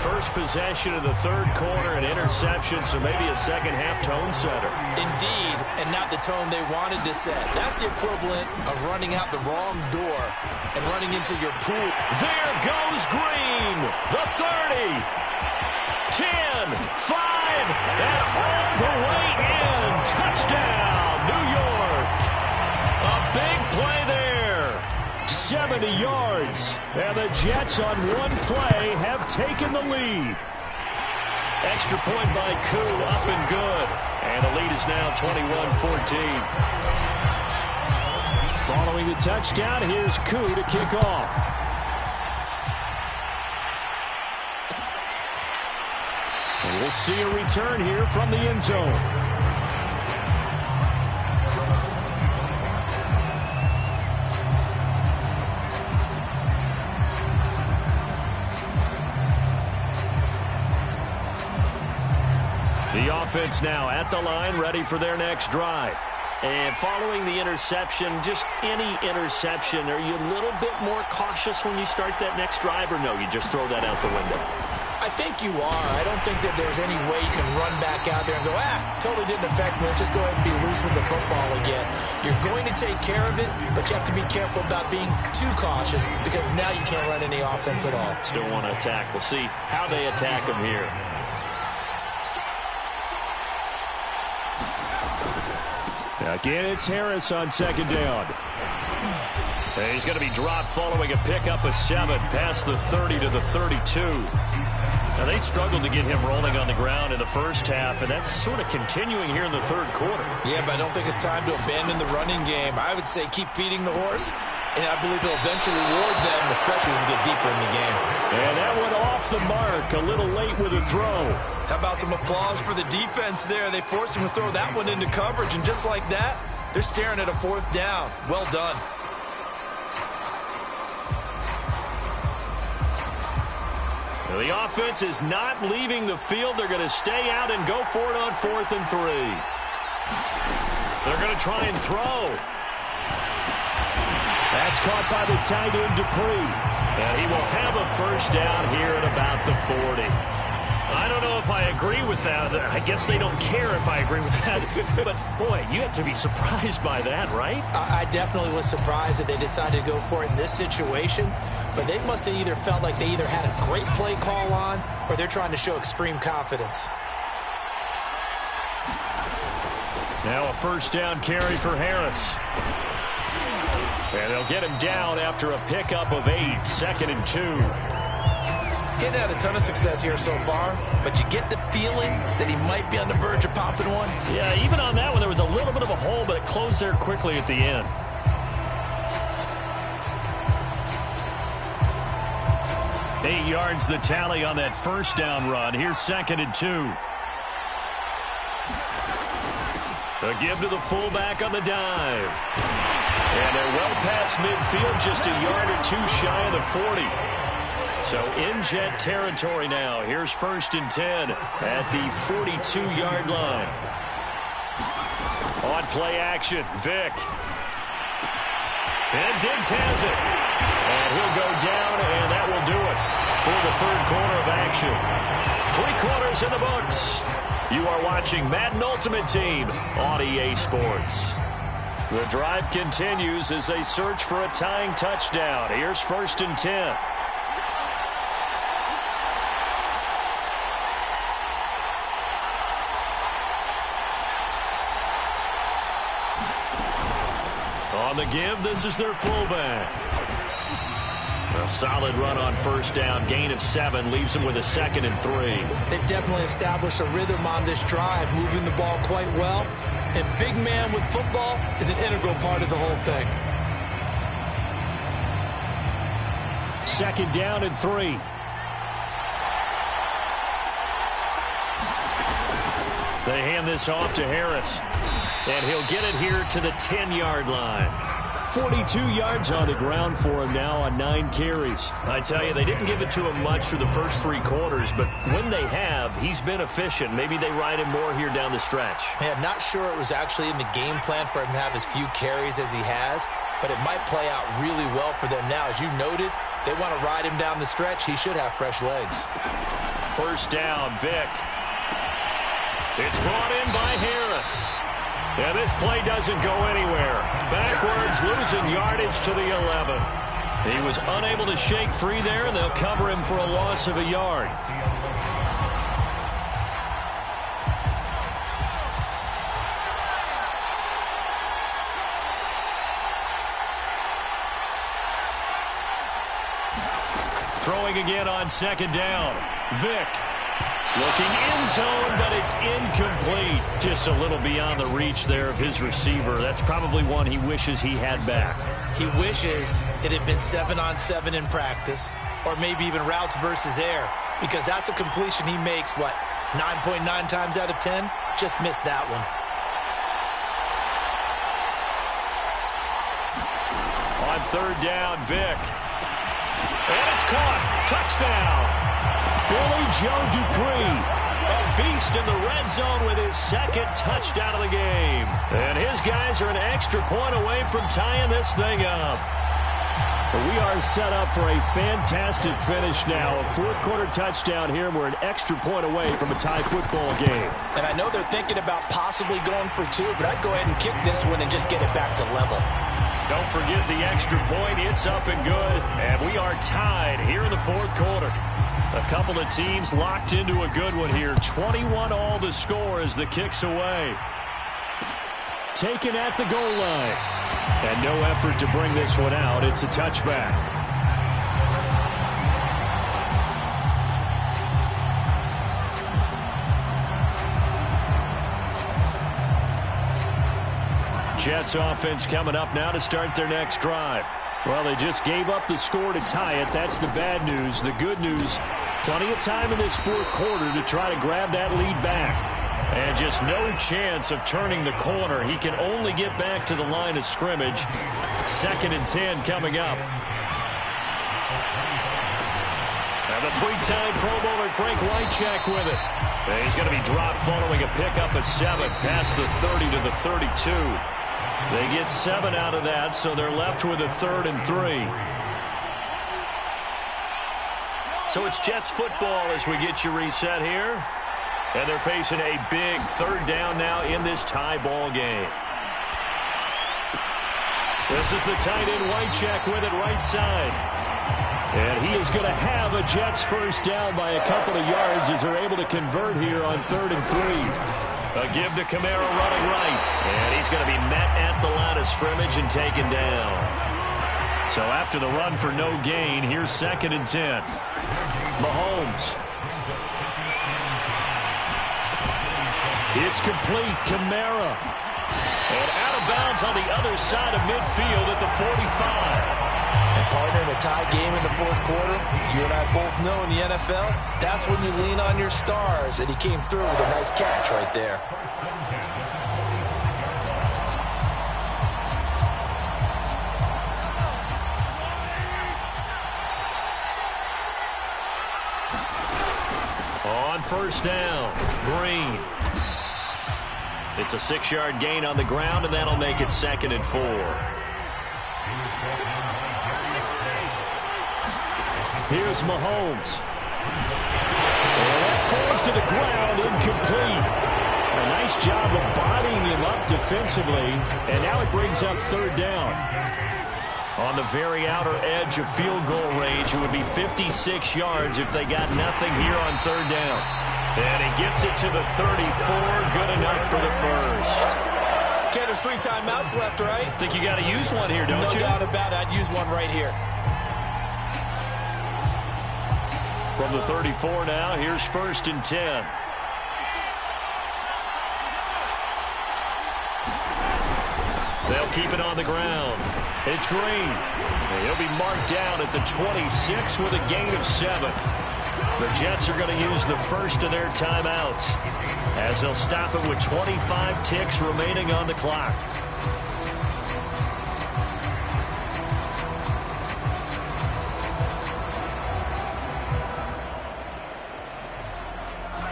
First possession of the third quarter, an interception, so maybe a second-half tone setter. Indeed, and not the tone they wanted to set. That's the equivalent of running out the wrong door and running into your pool. There goes Green. The 30. 10, 5, and all the way in. Touchdown, New York. A big play there. 70 yards. And the Jets on one play have taken the lead. Extra point by Koo, up and good. And the lead is now 21-14. Following the touchdown, here's Koo to kick off. And we'll see a return here from the end zone. The offense now at the line, ready for their next drive. And following the interception, just any interception, are you a little bit more cautious when you start that next drive, or no, you just throw that out the window? I think you are. I don't think that there's any way you can run back out there and go, totally didn't affect me. Let's just go ahead and be loose with the football again. You're going to take care of it, but you have to be careful about being too cautious because now you can't run any offense at all. Still want to attack. We'll see how they attack them here. Again, it's Harris on second down. And he's going to be dropped following a pickup of 7 past the 30 to the 32. Now, they struggled to get him rolling on the ground in the first half, and that's sort of continuing here in the third quarter. Yeah, but I don't think it's time to abandon the running game. I would say keep feeding the horse, and I believe he'll eventually reward them, especially as we get deeper in the game. And that went off the mark, a little late with a throw. How about some applause for the defense there? They forced him to throw that one into coverage, and just like that, they're staring at a 4th down. Well done. The offense is not leaving the field. They're going to stay out and go for it on 4th and 3. They're going to try and throw. That's caught by the tight end, Dupree. And he will have a first down here at about the 40. I don't know if I agree with that. I guess they don't care if I agree with that. But, boy, you have to be surprised by that, right? I definitely was surprised that they decided to go for it in this situation. But they must have either felt like they either had a great play call on or they're trying to show extreme confidence. Now a first down carry for Harris. And they'll get him down after a pickup of 8, 2nd and 2. He's had a ton of success here so far, but you get the feeling that he might be on the verge of popping one. Yeah, even on that one, there was a little bit of a hole, but it closed there quickly at the end. 8 yards the tally on that first down run. Here's 2nd and 2. A give to the fullback on the dive. And they're well past midfield, just a yard or two shy of the 40. So in Jet territory now. Here's 1st and 10 at the 42-yard line. On play action, Vick. And Diggs has it. And he'll go down, and that will do it for the 3rd quarter of action. 3 quarters in the books. You are watching Madden Ultimate Team on EA Sports. The drive continues as they search for a tying touchdown. Here's 1st and 10. On the give, this is their fullback. A solid run on 1st down. Gain of 7 leaves them with a 2nd and 3. They definitely established a rhythm on this drive, moving the ball quite well. And big man with football is an integral part of the whole thing. 2nd down and 3. They hand this off to Harris. And he'll get it here to the 10-yard line. 42 yards on the ground for him now on 9 carries. I tell you, they didn't give it to him much through the first 3 quarters, but when they have, he's been efficient. Maybe they ride him more here down the stretch. Yeah, not sure it was actually in the game plan for him to have as few carries as he has, but it might play out really well for them now. As you noted, they want to ride him down the stretch. He should have fresh legs. 1st down, Vick. It's brought in by Harris. And this play doesn't go anywhere. Backwards, losing yardage to the 11. He was unable to shake free there, and they'll cover him for a loss of a yard. Throwing again on 2nd down. Vick. Looking end zone, but it's incomplete. Just a little beyond the reach there of his receiver. That's probably one he wishes he had back. He wishes it had been 7-on-7 in practice, or maybe even routes versus air, because that's a completion he makes, 9.9 times out of 10? Just missed that one. On 3rd down, Vick. And it's caught. Touchdown. Billy Joe Dupree, a beast in the red zone with his 2nd touchdown of the game. And his guys are an extra point away from tying this thing up. We are set up for a fantastic finish now. A 4th quarter touchdown here, and we're an extra point away from a tie football game. And I know they're thinking about possibly going for 2, but I'd go ahead and kick this one and just get it back to level. Don't forget the extra point. It's up and good. And we are tied here in the 4th quarter. A couple of teams locked into a good one here. 21 all the score as the kick's away. Taken at the goal line. And no effort to bring this one out. It's a touchback. Jets offense coming up now to start their next drive. Well, they just gave up the score to tie it. That's the bad news. The good news, plenty of time in this 4th quarter to try to grab that lead back. And just no chance of turning the corner. He can only get back to the line of scrimmage. 2nd and 10 coming up. And the 3-time Pro Bowler Frank Wycheck with it. And he's going to be dropped following a pickup of 7 past the 30 to the 32. They get 7 out of that, so they're left with a 3rd and 3. So it's Jets football as we get you reset here. And they're facing a big 3rd down now in this tie ball game. This is the tight end Wycheck with it right side. And he is going to have a Jets 1st down by a couple of yards as they're able to convert here on 3rd and 3. A give to Kamara running right. And he's going to be met at the line of scrimmage and taken down. So after the run for no gain, here's 2nd and 10. Mahomes. It's complete. Kamara. And out of bounds on the other side of midfield at the 45. And partner, in a tie game in the fourth quarter, you and I both know in the NFL, that's when you lean on your stars, and he came through with a nice catch right there. On first down, Green. It's a 6-yard gain on the ground, and that'll make it 2nd and 4. Here's Mahomes. And that falls to the ground, incomplete. A nice job of bodying him up defensively, and now it brings up 3rd down. On the very outer edge of field goal range, it would be 56 yards if they got nothing here on 3rd down. And he gets it to the 34, good enough for the first. Ken, there's 3 timeouts left, right? I think you got to use one here, don't you? No doubt about it. I'd use one right here. From the 34 now, here's 1st and 10. They'll keep it on the ground. It's Green. And he'll be marked down at the 26 with a gain of 7. The Jets are going to use the first of their timeouts as they'll stop it with 25 ticks remaining on the clock.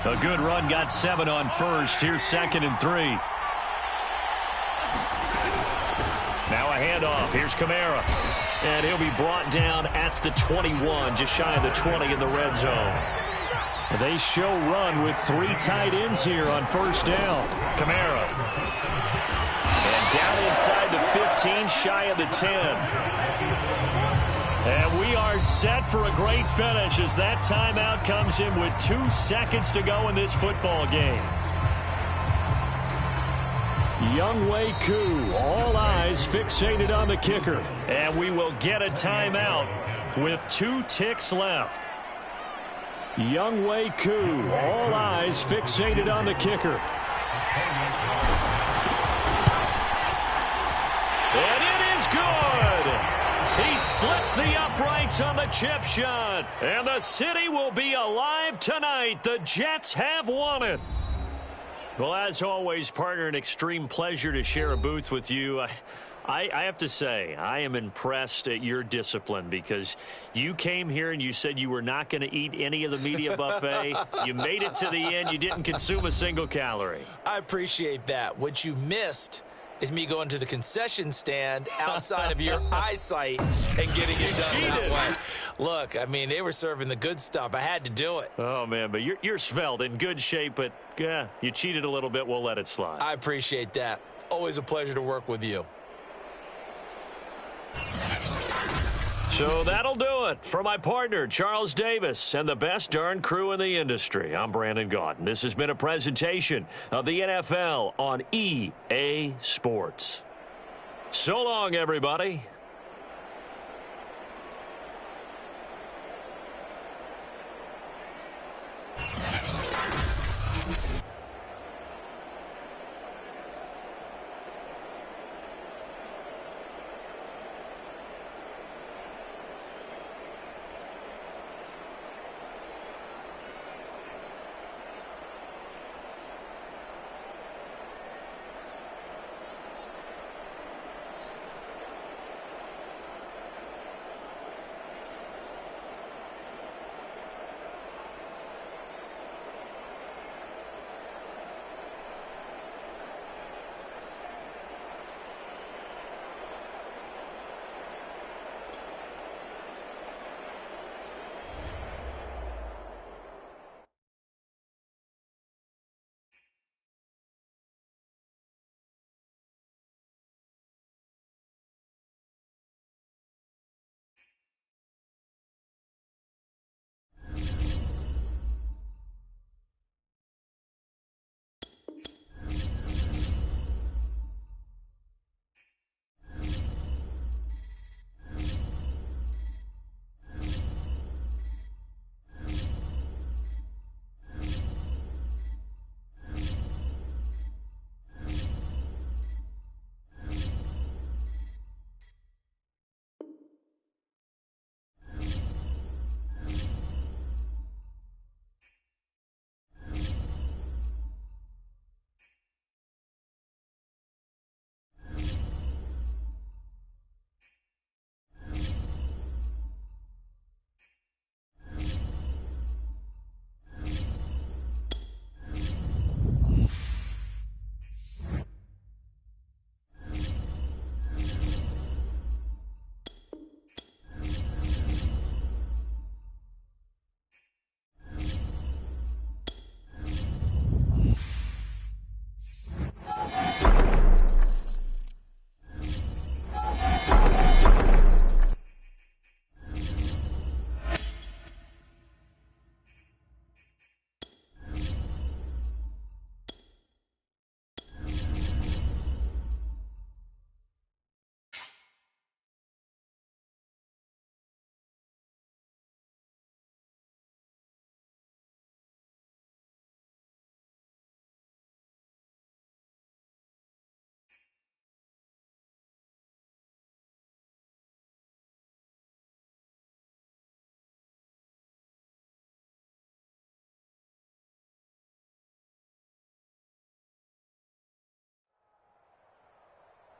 A good run got 7 on first. Here's 2nd and 3. Now a handoff. Here's Kamara. And he'll be brought down at the 21, just shy of the 20 in the red zone. They show run with 3 tight ends here on first down. Kamara. And down inside the 15, shy of the 10. And we are set for a great finish as that timeout comes in with 2 seconds to go in this football game. Younghoe Koo, all eyes fixated on the kicker. And we will get a timeout with 2 ticks left. Younghoe Koo, all eyes fixated on the kicker. And it is good! He splits the uprights on the chip shot. And the city will be alive tonight. The Jets have won it. Well, as always, partner, an extreme pleasure to share a booth with you. I have to say, I am impressed at your discipline because you came here and you said you were not going to eat any of the media buffet. You made it to the end. You didn't consume a single calorie. I appreciate that. What you missed is me going to the concession stand outside of your eyesight and getting it done that way. Look, I mean, they were serving the good stuff. I had to do it. Oh, man, but you're svelte, in good shape, but yeah, you cheated a little bit. We'll let it slide. I appreciate that. Always a pleasure to work with you. So that'll do it for my partner, Charles Davis, and the best darn crew in the industry. I'm Brandon Gaudin. This has been a presentation of the NFL on EA Sports. So long, everybody.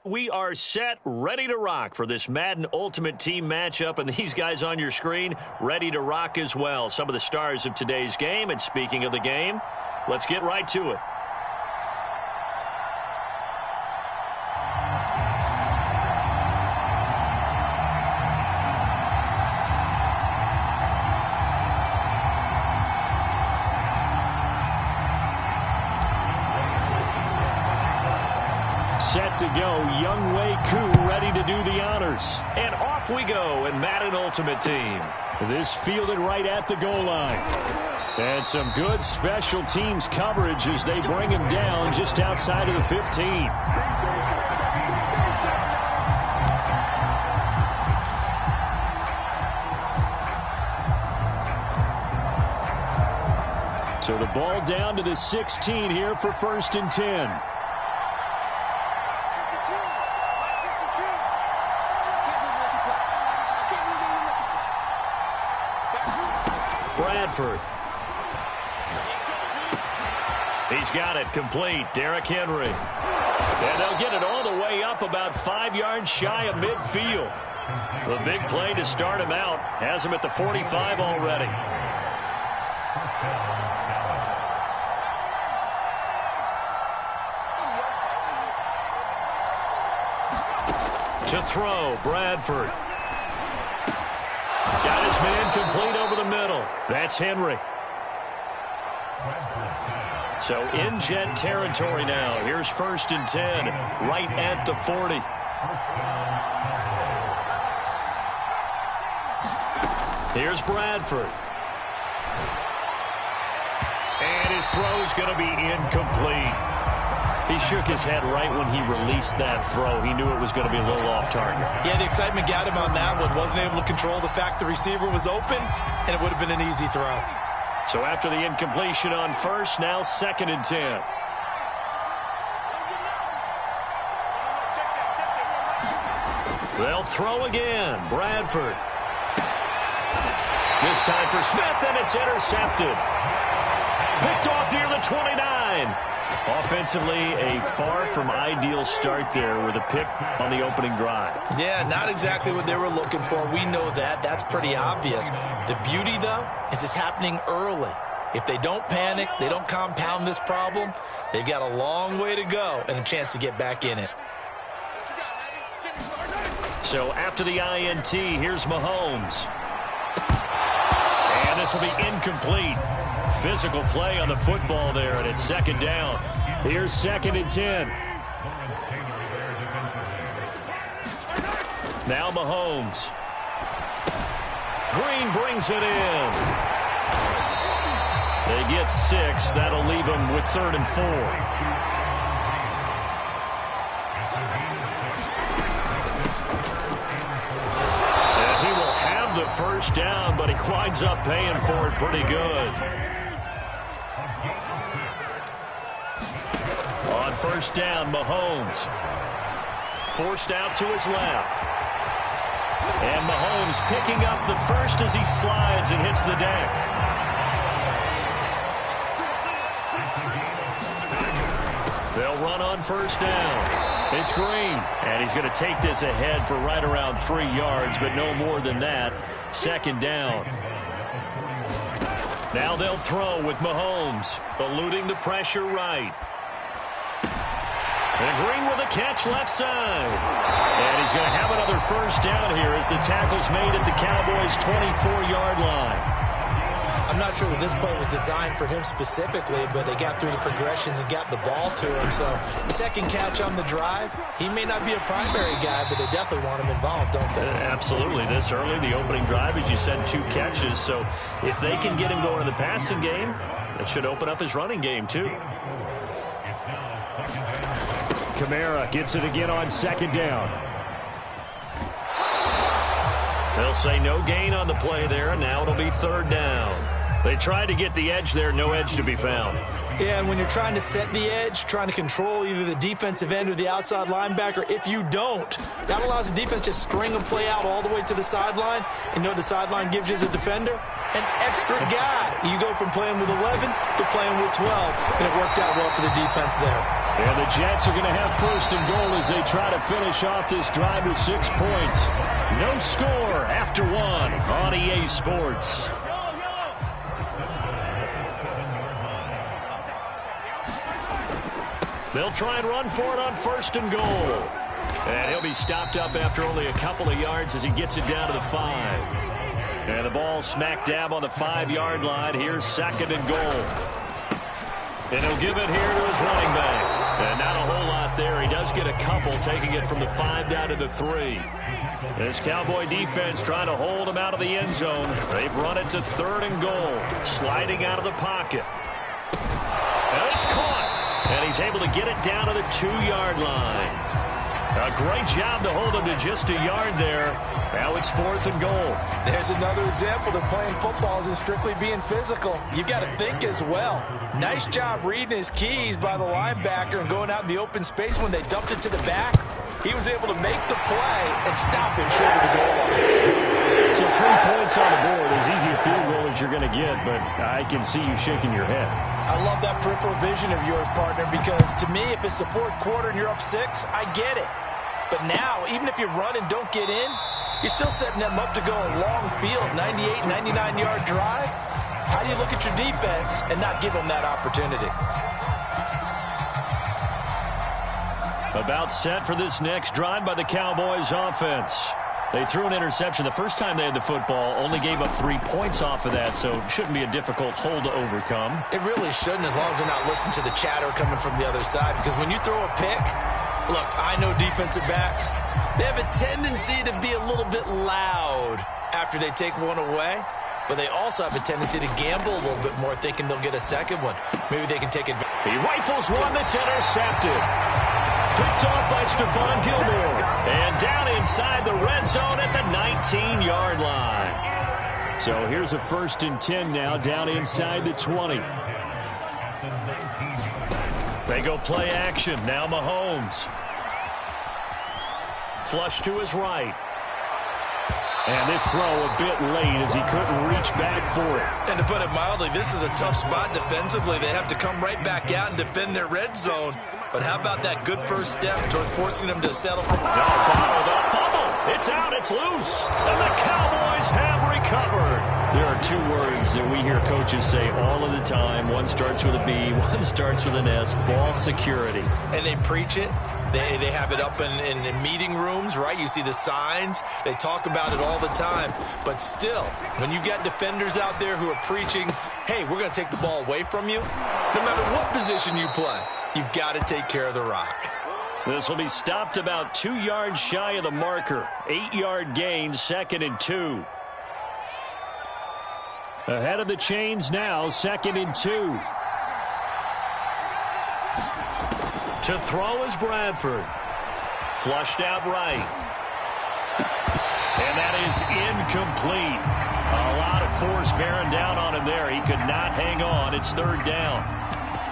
We are set, ready to rock for this Madden Ultimate Team matchup, and these guys on your screen ready to rock as well. Some of the stars of today's game, and speaking of the game, let's get right to it. Set to go, Younghoe Koo ready to do the honors. And off we go in Madden Ultimate Team. This fielded right at the goal line. And some good special teams coverage as they bring him down just outside of the 15. So the ball down to the 16 here for 1st and 10. Bradford. He's got it complete. Derrick Henry. And they'll get it all the way up about 5 yards shy of midfield. The big play to start him out. Has him at the 45 already. To throw, Bradford. Got his man complete over the middle. That's Henry. So in Jet territory now. Here's 1st and 10, right at the 40. Here's Bradford. And his throw's going to be incomplete. He shook his head right when he released that throw. He knew it was going to be a little off target. Yeah, the excitement got him on that one. Wasn't able to control the fact the receiver was open, and it would have been an easy throw. So after the incompletion on 1st, now 2nd and 10. They'll throw again. Bradford. This time for Smith, and it's intercepted. Picked off near the 29. Offensively, a far from ideal start there with a pick on the opening drive. Yeah, not exactly what they were looking for. We know that. That's pretty obvious. The beauty, though, is it's happening early. If they don't panic, they don't compound this problem, they've got a long way to go and a chance to get back in it. So after the INT, here's Mahomes. And this will be incomplete. Physical play on the football there, and it's 2nd down. Here's 2nd and 10. Now Mahomes. Green brings it in. They get 6. That'll leave them with 3rd and 4. And he will have the 1st down, but he winds up paying for it pretty good. On 1st down, Mahomes. Forced out to his left. And Mahomes picking up the 1st as he slides and hits the deck. They'll run on 1st down. It's Green. And he's going to take this ahead for right around 3 yards, but no more than that. 2nd down. Now they'll throw with Mahomes, eluding the pressure right. And Green with a catch left side. And he's going to have another 1st down here as the tackle's made at the Cowboys' 24-yard line. I'm not sure that this play was designed for him specifically, but they got through the progressions and got the ball to him. So 2nd catch on the drive. He may not be a primary guy, but they definitely want him involved, don't they? Absolutely. This early, the opening drive, as you said, 2 catches. So if they can get him going in the passing game, it should open up his running game too. Kamara gets it again on 2nd down. They'll say no gain on the play there. Now it'll be 3rd down. They tried to get the edge there. No edge to be found. Yeah, and when you're trying to set the edge, trying to control either the defensive end or the outside linebacker, if you don't, that allows the defense to string a play out all the way to the sideline. And you know what the sideline gives you as a defender? An extra guy. You go from playing with 11 to playing with 12, and it worked out well for the defense there. And the Jets are going to have first and goal as they try to finish off this drive with 6 points. No score after 1 on EA Sports. They'll try and run for it on first and goal. And he'll be stopped up after only a couple of yards as he gets it down to the 5. And the ball smack dab on the 5-yard line. Here's second and goal. And he'll give it here to his running back. And not a whole lot there. He does get a couple, taking it from the 5 down to the 3. This Cowboy defense trying to hold him out of the end zone. They've run it to third and goal. Sliding out of the pocket. And it's caught. And he's able to get it down to the 2-yard line. A great job to hold him to just a yard there. Now it's fourth and goal. There's another example that playing football isn't strictly being physical. You've got to think as well. Nice job reading his keys by the linebacker and going out in the open space. When they dumped it to the back, he was able to make the play and stop him short of the goal line. So 3 points on the board, as easy a field goal as you're going to get, but I can see you shaking your head. I love that peripheral vision of yours, partner, because to me, if it's the fourth quarter and you're up 6, I get it. But now, even if you run and don't get in, you're still setting them up to go a long field, 98, 99-yard drive. How do you look at your defense and not give them that opportunity? About set for this next drive by the Cowboys offense. They threw an interception the first time they had the football, only gave up 3 points off of that, so it shouldn't be a difficult hole to overcome. It really shouldn't, as long as they're not listening to the chatter coming from the other side, because when you throw a pick, look, I know defensive backs, they have a tendency to be a little bit loud after they take one away, but they also have a tendency to gamble a little bit more, thinking they'll get a second one. Maybe they can take advantage. He rifles one that's intercepted. Picked off by Stephon Gilmore. And down inside the red zone at the 19-yard line. So here's a first and 10 now, down inside the 20. They go play action. Now Mahomes. Flush to his right. And this throw a bit late as he couldn't reach back for it. And to put it mildly, this is a tough spot defensively. They have to come right back out and defend their red zone. But how about that good first step towards forcing them to settle for... No, bottled up fumble. It's out. It's loose. And the Cowboys have recovered. There are 2 words that we hear coaches say all of the time. One starts with a B, one starts with an S. Ball security. And they preach it. They have it up in meeting rooms, right? You see the signs. They talk about it all the time. But still, when you got defenders out there who are preaching, hey, we're going to take the ball away from you, no matter what position you play, you've got to take care of the rock. This will be stopped about 2 yards shy of the marker. 8-yard gain, second and 2. Ahead of the chains now, second and 2. To throw is Bradford. Flushed out right. And that is incomplete. A lot of force bearing down on him there. He could not hang on. It's third down.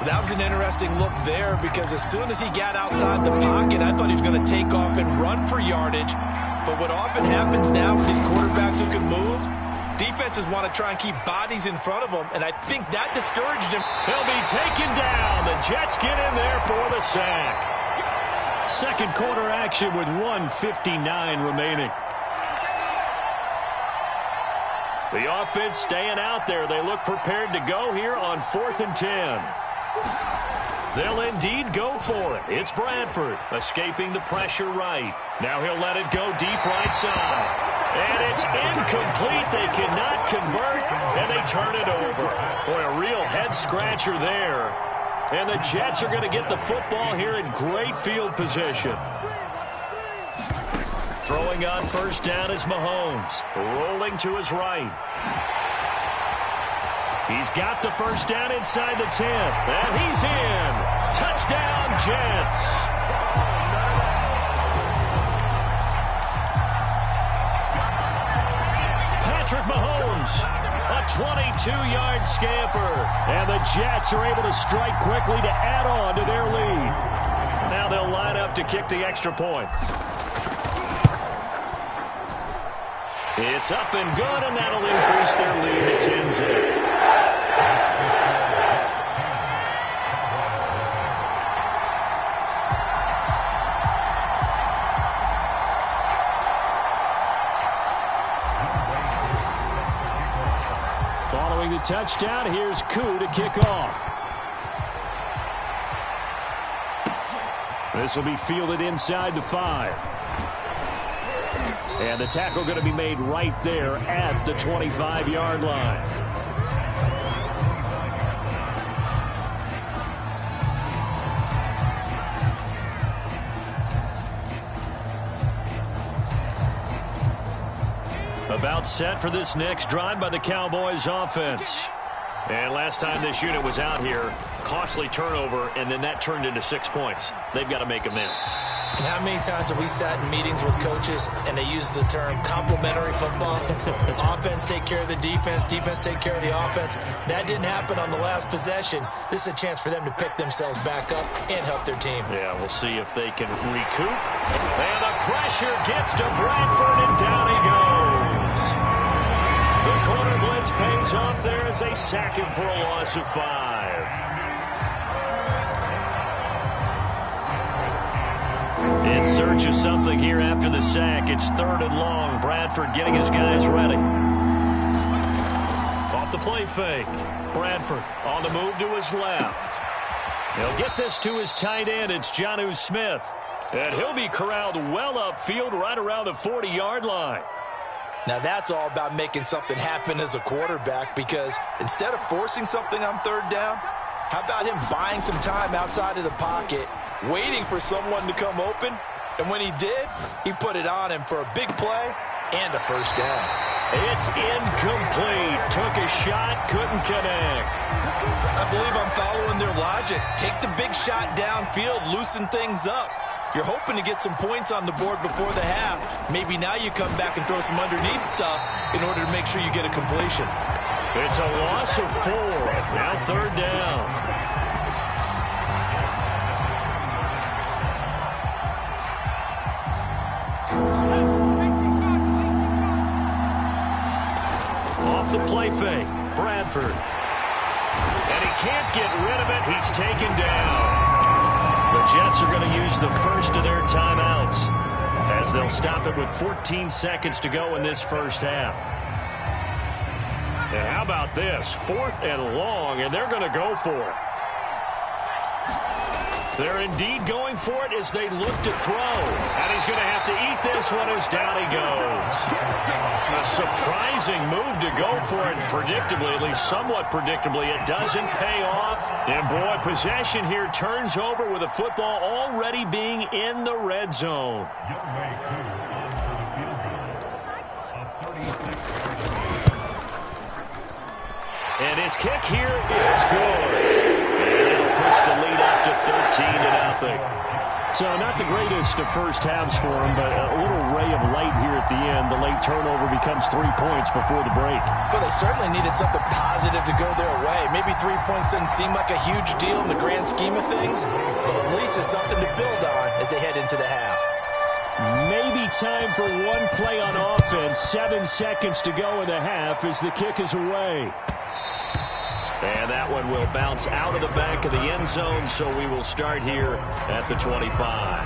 That was an interesting look there, because as soon as he got outside the pocket, I thought he was going to take off and run for yardage. But what often happens now with these quarterbacks who can move, defenses want to try and keep bodies in front of them, and I think that discouraged him. He'll be taken down. The Jets get in there for the sack. Second quarter action with 1:59 remaining. The offense staying out there. They look prepared to go here on 4th and 10. They'll indeed go for it. It's Bradford escaping the pressure right. Now he'll let it go deep right side. And it's incomplete. They cannot convert, and they turn it over. Boy, a real head-scratcher there. And the Jets are going to get the football here in great field position. Throwing on first down is Mahomes. Rolling to his right. He's got the first down inside the 10. And he's in. Touchdown, Jets. Patrick Mahomes, a 22-yard scamper. And the Jets are able to strike quickly to add on to their lead. Now they'll line up to kick the extra point. It's up and good, and that'll increase their lead to 10-zip. Scoring the touchdown, here's Koo to kick off. This will be fielded inside the 5. And the tackle going to be made right there at the 25-yard line. About set for this next drive by the Cowboys offense. And last time this unit was out here, costly turnover, and then that turned into 6 points. They've got to make amends. And how many times have we sat in meetings with coaches and they use the term complementary football? Offense take care of the defense, defense take care of the offense. That didn't happen on the last possession. This is a chance for them to pick themselves back up and help their team. Yeah, we'll see if they can recoup. And the pressure gets to Bradford, and down he goes. The corner blitz pays off there as they sack him for a loss of 5. In search of something here after the sack. It's 3rd and long. Bradford getting his guys ready. Off the play fake. Bradford on the move to his left. He'll get this to his tight end. It's Jonnu Smith. And he'll be corralled well upfield right around the 40-yard line. Now that's all about making something happen as a quarterback, because instead of forcing something on 3rd down, how about him buying some time outside of the pocket, waiting for someone to come open, and when he did, he put it on him for a big play and a 1st down. It's incomplete. Took a shot, couldn't connect. I believe I'm following their logic. Take the big shot downfield, loosen things up. You're hoping to get some points on the board before the half. Maybe now you come back and throw some underneath stuff in order to make sure you get a completion. It's a loss of 4. Now 3rd down. Off the play fake, Bradford. And he can't get rid of it. He's taken down. The Jets are going to use the first of their timeouts as they'll stop it with 14 seconds to go in this first half. And how about this? 4th and long, and they're going to go for it. They're indeed going for it as they look to throw. And he's going to have to eat this one as down he goes. A surprising move to go for it. Predictably, at least somewhat predictably, it doesn't pay off. And boy, possession here turns over with the football already being in the red zone. And his kick here is good. Push the lead up to 13-0. So not the greatest of first halves for him, but a little ray of light here at the end. The late turnover becomes 3 points before the break. Well, they certainly needed something positive to go their way. Maybe 3 points doesn't seem like a huge deal in the grand scheme of things, but at least it's something to build on as they head into the half. Maybe time for one play on offense. 7 seconds to go in the half as the kick is away. And that one will bounce out of the back of the end zone, so we will start here at the 25.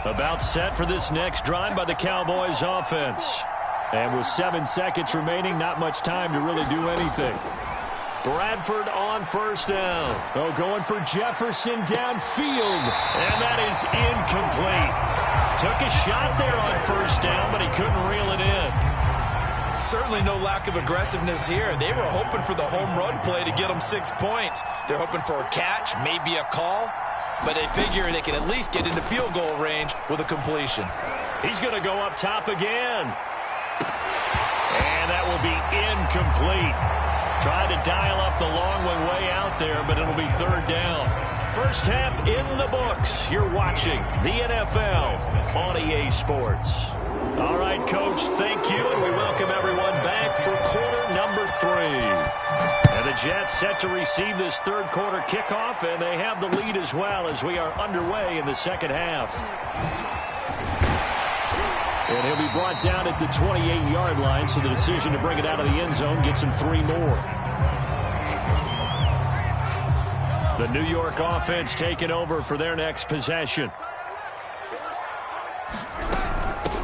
About set for this next drive by the Cowboys offense. And with 7 seconds remaining, not much time to really do anything. Bradford on 1st down. Oh, going for Jefferson downfield. And that is incomplete. Took a shot there on 1st down, but he couldn't reel it in. Certainly no lack of aggressiveness here. They were hoping for the home run play to get them 6 points. They're hoping for a catch, maybe a call, but they figure they can at least get into field goal range with a completion. He's going to go up top again. And that will be incomplete. Tried to dial up the long one way out there, but it'll be 3rd down. First half in the books. You're watching the NFL on EA Sports. All right, Coach, thank you, and we welcome everyone back for quarter number 3. And the Jets set to receive this 3rd quarter kickoff, and they have the lead as well as we are underway in the 2nd half. And he'll be brought down at the 28-yard line, so the decision to bring it out of the end zone gets him 3 more. The New York offense taking over for their next possession.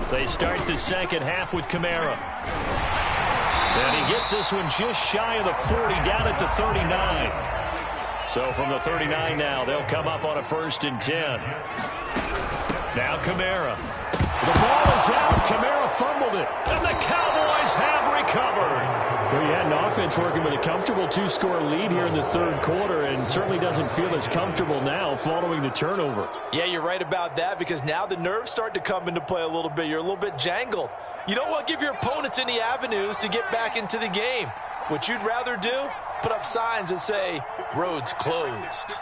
They start the second half with Kamara. And he gets this one just shy of the 40, down at the 39. So from the 39 now, they'll come up on a 1st and 10. Now Kamara. The ball is out. Kamara fumbled it. And the Cowboys have recovered. Well, you had an offense working with a comfortable 2-score lead here in the 3rd quarter, and certainly doesn't feel as comfortable now following the turnover. Yeah, you're right about that, because now the nerves start to come into play a little bit. You're a little bit jangled. You don't want to give your opponents any avenues to get back into the game. What you'd rather do, put up signs that say, roads closed.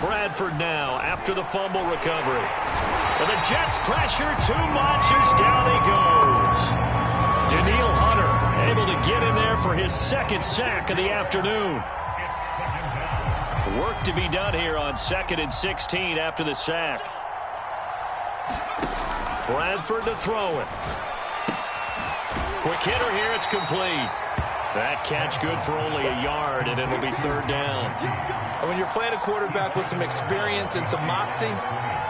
Bradford now after the fumble recovery. And the Jets pressure too much as down he goes. Danielle Hunter able to get in there for his 2nd sack of the afternoon. Work to be done here on 2nd and 16 after the sack. Bradford to throw it. Quick hitter here, it's complete. That catch good for only a yard, and it'll be 3rd down. And when you're playing a quarterback with some experience and some moxie,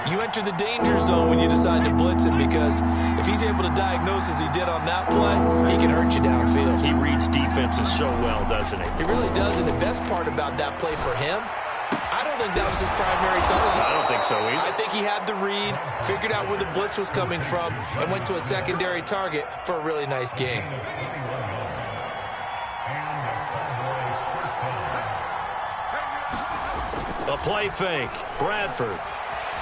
you enter the danger zone when you decide to blitz him, because if he's able to diagnose as he did on that play, he can hurt you downfield. He reads defenses so well, doesn't he? He really does, and the best part about that play for him, I don't think that was his primary target. I don't think so either. I think he had the read, figured out where the blitz was coming from, and went to a secondary target for a really nice game. A play fake. Bradford.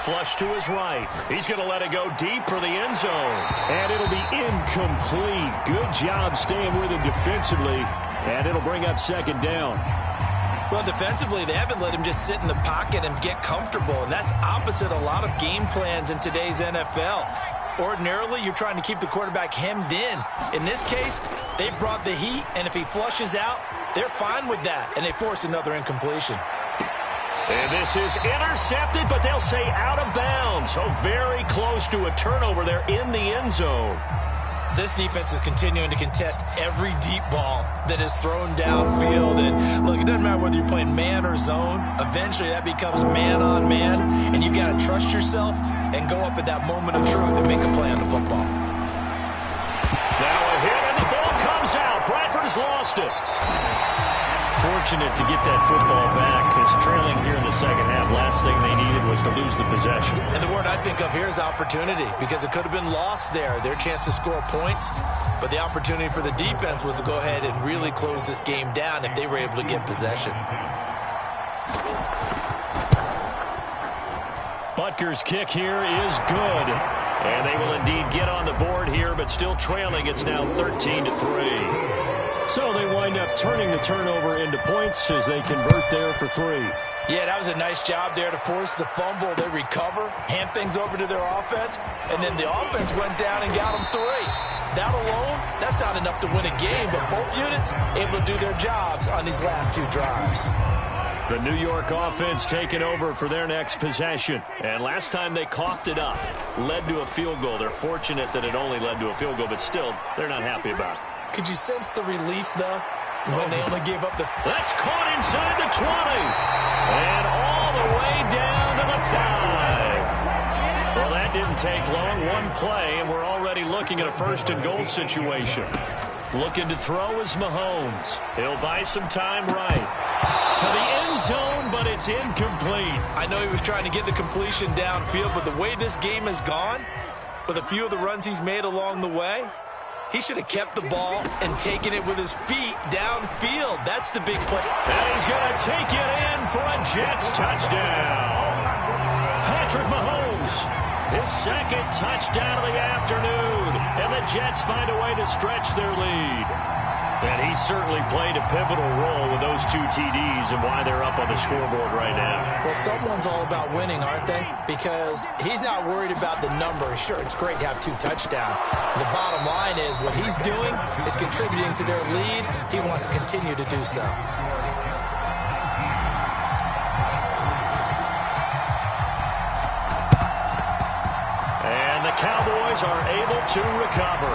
Flush to his right. He's going to let it go deep for the end zone. And it'll be incomplete. Good job staying with him defensively. And it'll bring up 2nd down. Well, defensively, they haven't let him just sit in the pocket and get comfortable. And that's opposite a lot of game plans in today's NFL. Ordinarily, you're trying to keep the quarterback hemmed in. In this case, they've brought the heat. And if he flushes out, they're fine with that. And they force another incompletion. And this is intercepted, but they'll say out of bounds. So very close to a turnover there in the end zone. This defense is continuing to contest every deep ball that is thrown downfield. And look, it doesn't matter whether you're playing man or zone. Eventually that becomes man on man. And you've got to trust yourself and go up at that moment of truth and make a play on the football. Now a hit and the ball comes out. Bradford has lost it. Fortunate to get that football back, because trailing here in the 2nd half, last thing they needed was to lose the possession. And the word I think of here is opportunity, because it could have been lost there, their chance to score points. But the opportunity for the defense was to go ahead and really close this game down if they were able to get possession. Butker's kick here is good. And they will indeed get on the board here, but still trailing. It's now 13-3. So they wind up turning the turnover into points as they convert there for 3. Yeah, that was a nice job there to force the fumble. They recover, hand things over to their offense, and then the offense went down and got them 3. That alone, that's not enough to win a game, but both units able to do their jobs on these last 2 drives. The New York offense taking over for their next possession. And last time they coughed it up, led to a field goal. They're fortunate that it only led to a field goal, but still, they're not happy about it. Could you sense the relief, though, when they only gave up the... That's caught inside the 20. And all the way down to the 5. Well, that didn't take long. 1 play, and we're already looking at a 1st and goal situation. Looking to throw is Mahomes. He'll buy some time right. To the end zone, but it's incomplete. I know he was trying to get the completion downfield, but the way this game has gone, with a few of the runs he's made along the way, he should have kept the ball and taken it with his feet downfield. That's the big play. And he's going to take it in for a Jets touchdown. Patrick Mahomes, his 2nd touchdown of the afternoon. And the Jets find a way to stretch their lead. And he certainly played a pivotal role with those 2 TDs and why they're up on the scoreboard right now. Well, someone's all about winning, aren't they? Because he's not worried about the number. Sure, it's great to have 2 touchdowns. The bottom line is what he's doing is contributing to their lead. He wants to continue to do so. And the Cowboys Cowboys are able to recover.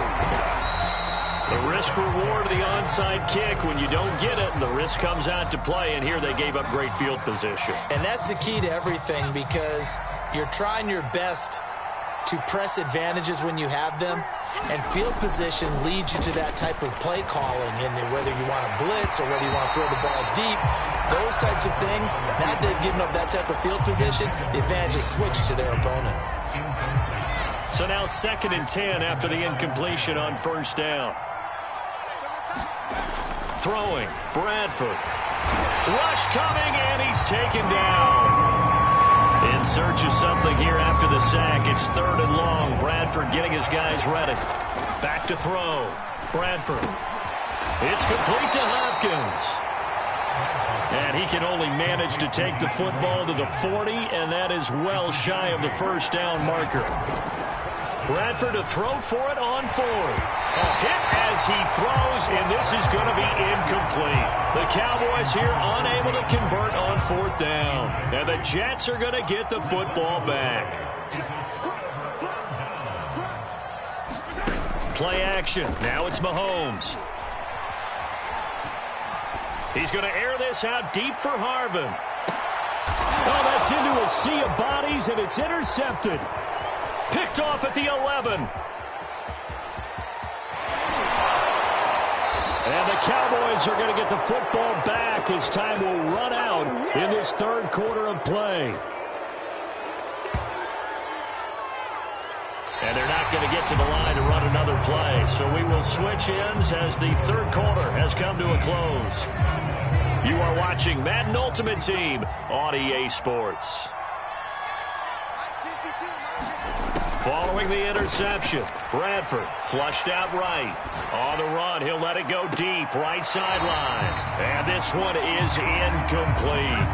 The risk reward of the onside kick, when you don't get it, the risk comes out to play, and here they gave up great field position. And that's the key to everything, because you're trying your best to press advantages when you have them, and field position leads you to that type of play calling, and whether you want to blitz or whether you want to throw the ball deep, those types of things. Now that they've given up that type of field position, the advantage is switched to their opponent. So now 2nd and 10 after the incompletion on 1st down. Throwing, Bradford. Rush coming, and he's taken down. In search of something here after the sack. It's 3rd and long. Bradford getting his guys ready. Back to throw. Bradford. It's complete to Hopkins. And he can only manage to take the football to the 40, and that is well shy of the 1st down marker. Bradford to throw for it on 4th. A hit as he throws, and this is going to be incomplete. The Cowboys here unable to convert on 4th down. And the Jets are going to get the football back. Play action. Now it's Mahomes. He's going to air this out deep for Harvin. Oh, that's into a sea of bodies, and it's intercepted. Picked off at the 11. And the Cowboys are going to get the football back as time will run out in this 3rd quarter of play. And they're not going to get to the line to run another play. So we will switch ends as the 3rd quarter has come to a close. You are watching Madden Ultimate Team on EA Sports. Following the interception, Bradford flushed out right. On the run, he'll let it go deep, right sideline. And this one is incomplete.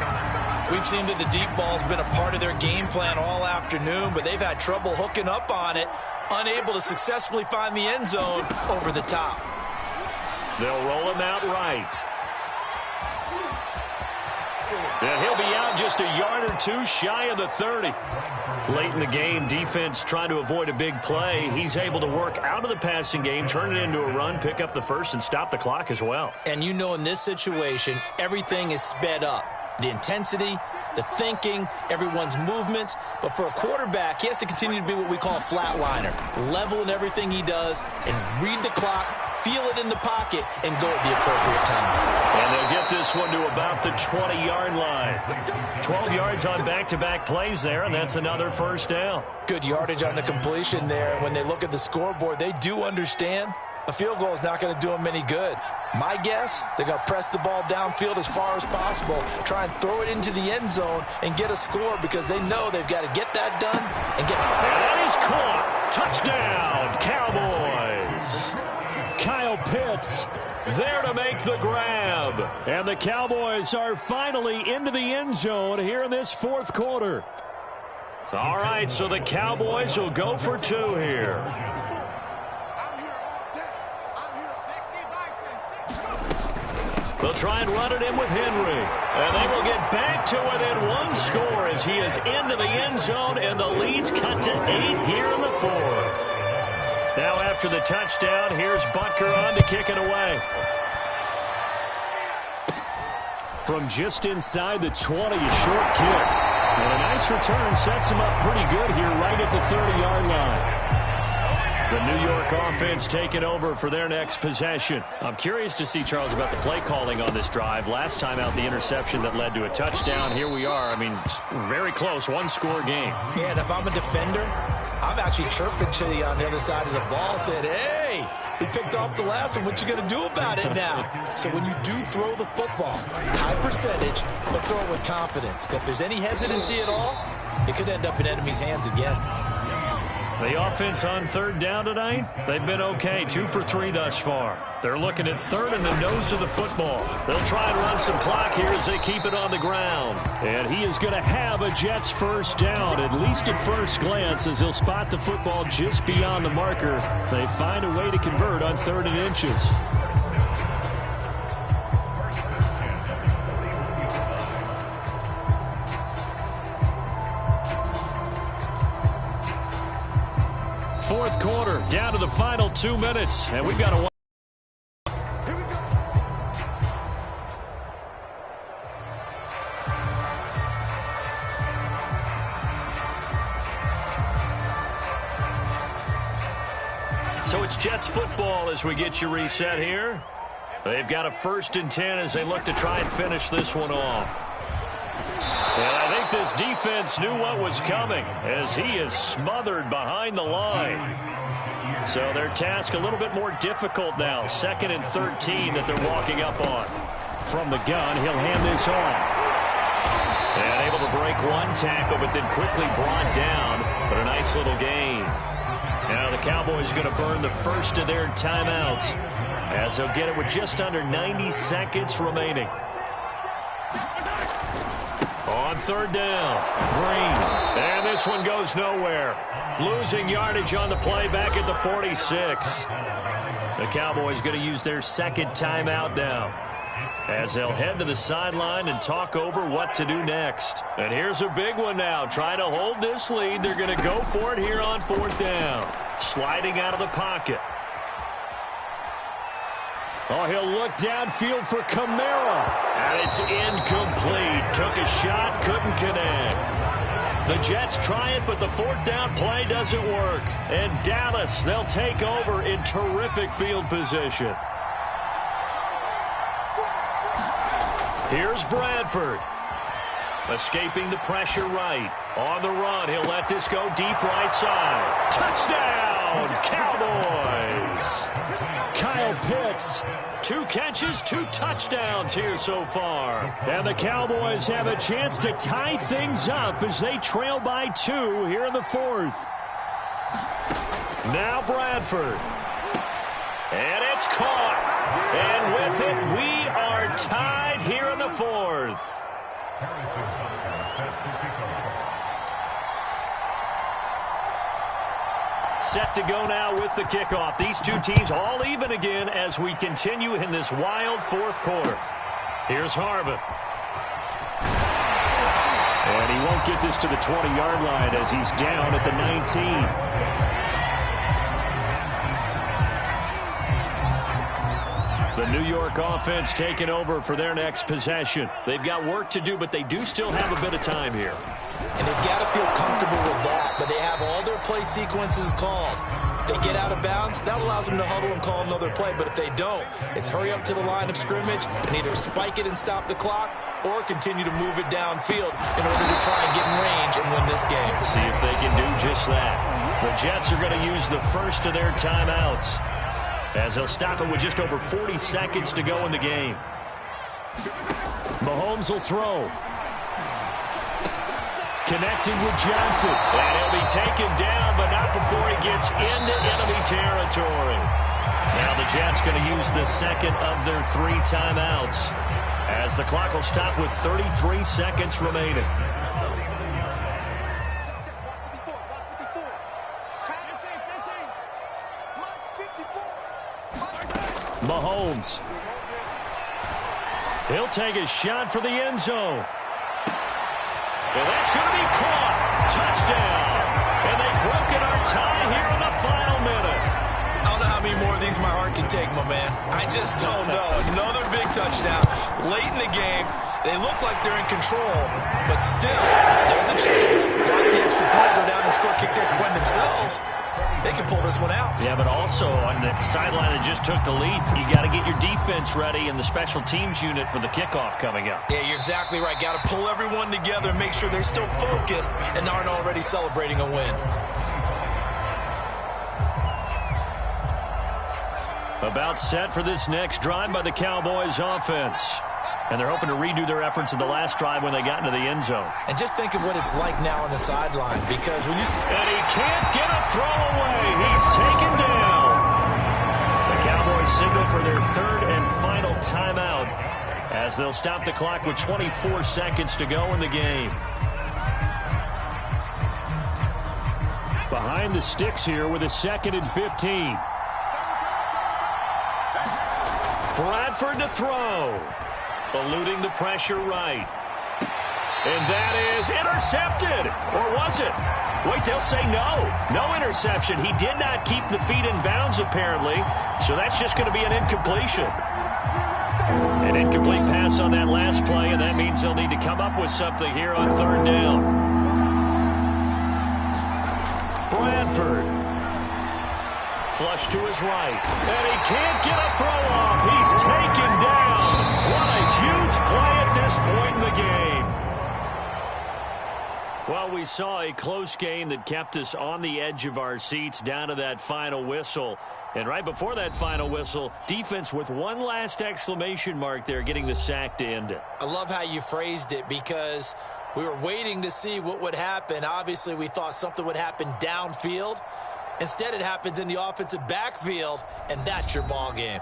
We've seen that the deep ball's been a part of their game plan all afternoon, but they've had trouble hooking up on it, unable to successfully find the end zone over the top. They'll roll him out right. And he'll be out just a yard or two shy of the 30. Late in the game, defense trying to avoid a big play. He's able to work out of the passing game, turn it into a run, pick up the first, and stop the clock as well. And you know, in this situation, everything is sped up. The intensity, the thinking, everyone's movement. But for a quarterback, he has to continue to be what we call a flatliner. Level in everything he does and read the clock, feel it in the pocket, and go at the appropriate time. And they'll get this one to about the 20-yard line. 12 yards on back-to-back plays there, and that's another 1st down. Good yardage on the completion there. When they look at the scoreboard, they do understand a field goal is not going to do them any good. My guess, they're going to press the ball downfield as far as possible, try and throw it into the end zone and get a score, because they know they've got to get that done and get. And that is caught. Touchdown, Cowboys. Kyle Pitts there to make the grab. And the Cowboys are finally into the end zone here in this 4th quarter. All right, so the Cowboys will go for 2 here. They'll try and run it in with Henry. And they will get back to within 1 score as he is into the end zone, and the lead's cut to 8 here in the 4th. Now after the touchdown, here's Butker on to kick it away. From just inside the 20, a short kick. And a nice return sets him up pretty good here right at the 30-yard line. The New York offense taking over for their next possession. I'm curious to see, Charles, about the play calling on this drive. Last time out, the interception that led to a touchdown. Here we are. I mean, very close, 1-score game. Yeah, and if I'm a defender, I'm actually chirping to you on the other side of the ball, saying, hey, we picked off the last one. What you going to do about it now? So when you do throw the football, high percentage, but throw it with confidence. Because if there's any hesitancy at all, it could end up in enemy's hands again. The offense on 3rd down tonight, they've been okay. 2 for 3 thus far. They're looking at 3rd and the nose of the football. They'll try and run some clock here as they keep it on the ground. And he is going to have a Jets 1st down, at least at first glance, as he'll spot the football just beyond the marker. They find a way to convert on 3rd and inches. fourth quarter, down to the final 2 minutes, and we've got to. So it's Jets football as we get you reset here. They've got a 1st and 10 as they look to try and finish this one off. And I think this defense knew what was coming as he is smothered behind the line. So their task a little bit more difficult now. 2nd and 13 that they're walking up on. From the gun, he'll hand this off. And able to break one tackle, but then quickly brought down. But a nice little gain. Now the Cowboys going to burn the first of their timeouts as they'll get it with just under 90 seconds remaining. On 3rd down, Green. And this one goes nowhere. Losing yardage on the play back at the 46. The Cowboys going to use their 2nd timeout now as they'll head to the sideline and talk over what to do next. And here's a big one now. Trying to hold this lead. They're going to go for it here on 4th down. Sliding out of the pocket. Oh, he'll look downfield for Kamara. And it's incomplete. Took a shot, couldn't connect. The Jets try it, but the 4th down play doesn't work. And Dallas, they'll take over in terrific field position. Here's Bradford. Escaping the pressure right. On the run, he'll let this go deep right side. Touchdown, Cowboys! Kyle Pitts, 2 catches, 2 touchdowns here so far. And the Cowboys have a chance to tie things up as they trail by 2 here in the 4th. Now Bradford. And it's caught. And with it, we are tied here in the 4th. Set to go now with the kickoff. These two teams all even again as we continue in this wild 4th quarter. Here's Harvin. And he won't get this to the 20-yard line as he's down at the 19. The New York offense taking over for their next possession. They've got work to do, but they do still have a bit of time here. And they've got to feel comfortable with that, but they have all their play sequences called. If they get out of bounds, that allows them to huddle and call another play, but if they don't, it's hurry up to the line of scrimmage and either spike it and stop the clock or continue to move it downfield in order to try and get in range and win this game. See if they can do just that. The Jets are going to use the first of their timeouts as they'll stop it with just over 40 seconds to go in the game. Mahomes will throw. Connecting with Johnson. And he'll be taken down, but not before he gets into enemy territory. Now the Jets going to use the second of their 3 timeouts as the clock will stop with 33 seconds remaining. Mahomes. He'll take a shot for the end zone. And that's going to be caught. Touchdown. And they've broken our tie here in the final minute. I don't know how many more of these my heart can take, my man. I just don't know. Another big touchdown. Late in the game, they look like they're in control, but still, there's a chance. Block the extra point, go down and score, kick the extra point themselves. They can pull this one out. Yeah, but also on the sideline that just took the lead, you got to get your defense ready and the special teams unit for the kickoff coming up. Yeah, you're exactly right. Got to pull everyone together and make sure they're still focused and aren't already celebrating a win. About set for this next drive by the Cowboys offense. And they're hoping to redo their efforts in the last drive when they got into the end zone. And just think of what it's like now on the sideline, because when you... And he can't get a throw away. He's taken down. The Cowboys signal for their 3rd and final timeout as they'll stop the clock with 24 seconds to go in the game. Behind the sticks here with a 2nd and 15. Bradford to throw. Eluding the pressure right. And that is intercepted. Or was it? Wait, they'll say no. No interception. He did not keep the feet in bounds, apparently. So that's just going to be an incompletion. An incomplete pass on that last play, and that means they'll need to come up with something here on third down. Bradford. Flush to his right. And he can't get a throw off. He's taken down. What a huge play at this point in the game. Well, we saw a close game that kept us on the edge of our seats down to that final whistle. And right before that final whistle, defense with one last exclamation mark there, getting the sack to end it. I love how you phrased it, because we were waiting to see what would happen. Obviously, we thought something would happen downfield. Instead, it happens in the offensive backfield, and that's your ball game.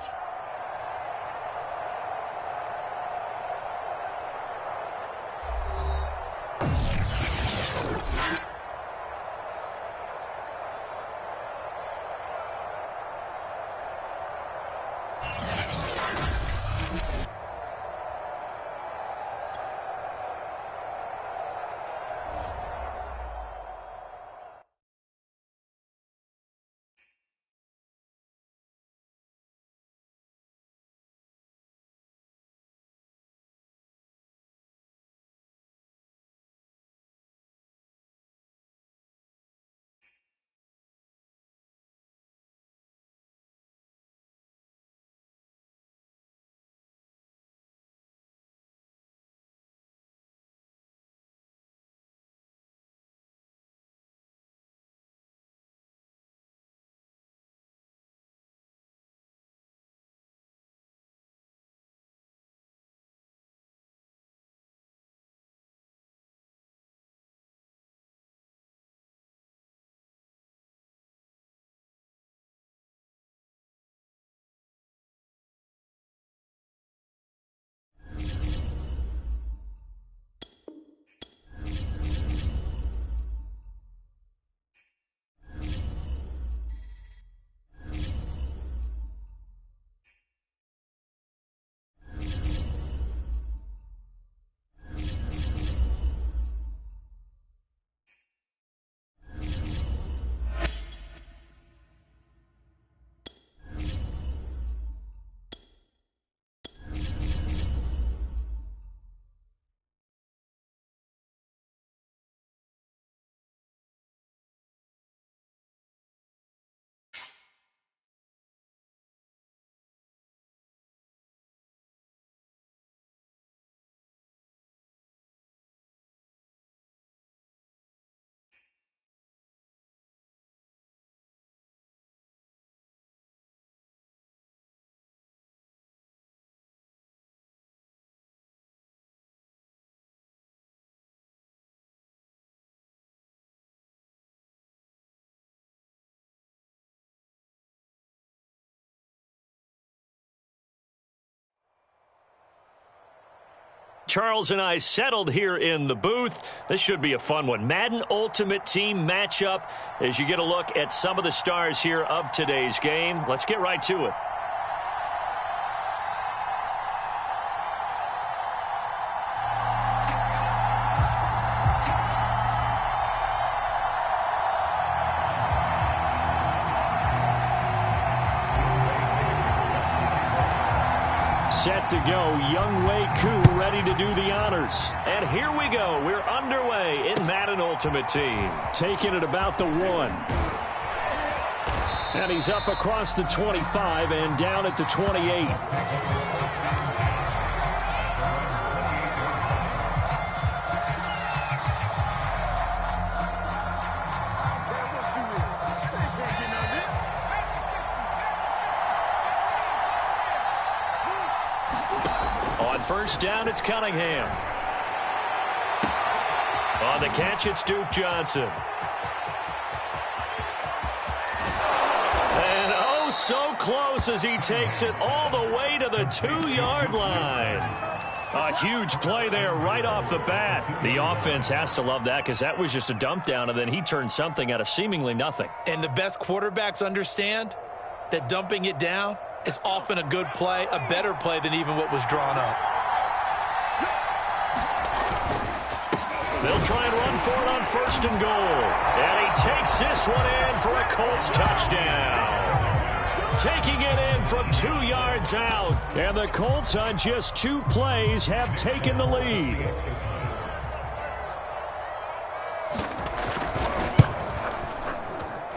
Charles and I settled here in the booth. This should be a fun one. Madden Ultimate Team matchup as you get a look at some of the stars here of today's game. Let's get right to it. Set to go, Younghoe Koo ready to do the honors. And here we go. We're underway in Madden Ultimate Team. Taking it about the 1. And he's up across the 25 and down at the 28. First down, it's Cunningham. On the catch, it's Duke Johnson. And oh, so close as he takes it all the way to the 2-yard line. A huge play there right off the bat. The offense has to love that, because that was just a dump down, and then he turned something out of seemingly nothing. And the best quarterbacks understand that dumping it down is often a good play, a better play than even what was drawn up. They'll try and run for it on 1st and goal. And he takes this one in for a Colts touchdown. Taking it in from 2 yards out. And the Colts on just 2 plays have taken the lead.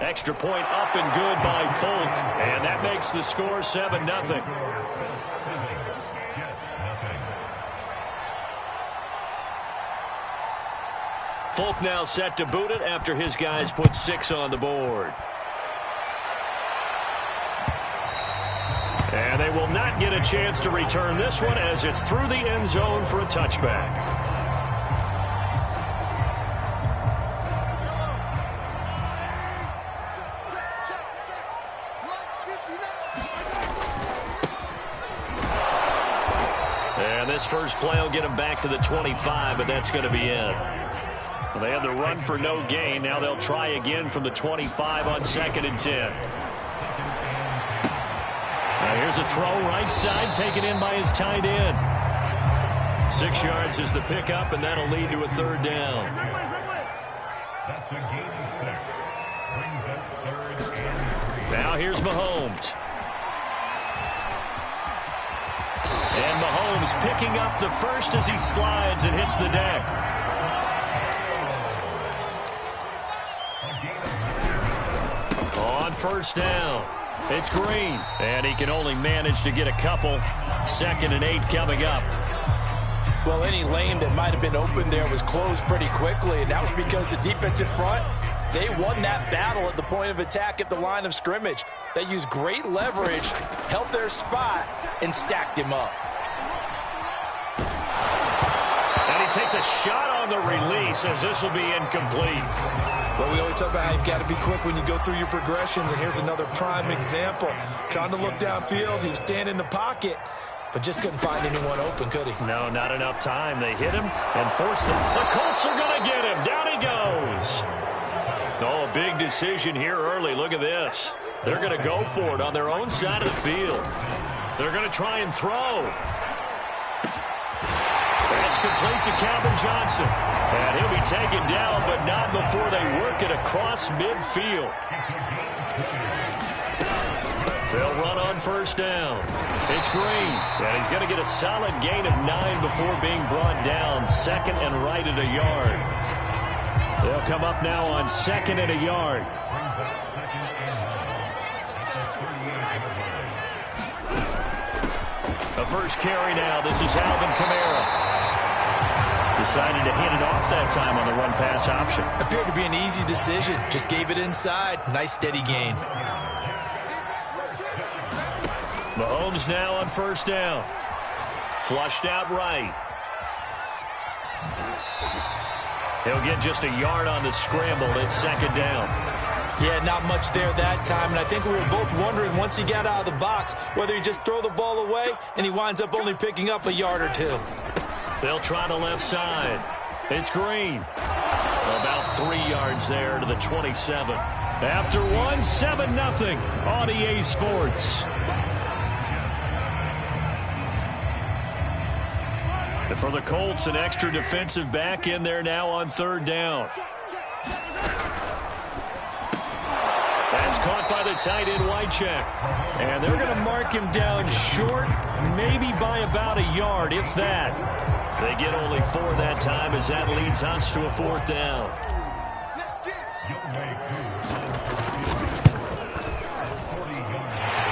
Extra point up and good by Folk. And that makes the score 7-0. Folk now set to boot it after his guys put 6 on the board. And they will not get a chance to return this one as it's through the end zone for a touchback. And this first play will get him back to the 25, but that's going to be it. Well, they had the run for no gain. Now they'll try again from the 25 on 2nd and 10. Now here's a throw right side taken in by his tight end. 6 yards is the pickup, and that'll lead to a 3rd down. That's a gain of 6. Brings up 3rd and 3. Now here's Mahomes. And Mahomes picking up the first as he slides and hits the deck. On 1st down, it's Green. And he can only manage to get a couple. 2nd and 8 coming up. Well, any lane that might have been open there was closed pretty quickly, and that was because the defensive front, they won that battle at the point of attack at the line of scrimmage. They used great leverage, held their spot, and stacked him up. And he takes a shot on the release as this will be incomplete. Well, we always talk about how you've got to be quick when you go through your progressions, and here's another prime example. Trying to look downfield, he was standing in the pocket, but just couldn't find anyone open, could he? No, not enough time. They hit him and forced him. The Colts are going to get him. Down he goes. Oh, big decision here early. Look at this. They're going to go for it on their own side of the field. They're going to try and throw. That's complete to Calvin Johnson. And he'll be taken down, but not before they work it across midfield. They'll run on 1st down. It's Green. And he's going to get a solid gain of 9 before being brought down. 2nd and right at a yard. They'll come up now on 2nd and a yard. The first carry now. This is Alvin Kamara. Decided to hand it off that time on the run-pass option. Appeared to be an easy decision. Just gave it inside. Nice steady gain. Mahomes now on 1st down. Flushed out right. He'll get just a yard on the scramble. It's 2nd down. Yeah, not much there that time, and I think we were both wondering once he got out of the box whether he just throw the ball away and he winds up only picking up a yard or 2. They'll try the left side. It's Green. About 3 yards there to the 27. After one, 7-0 on EA Sports. And for the Colts, an extra defensive back in there now on 3rd down. That's caught by the tight end Wycheck. And they're going to mark him down short, maybe by about a yard, if that. They get only 4 that time as that leads us to a 4th down.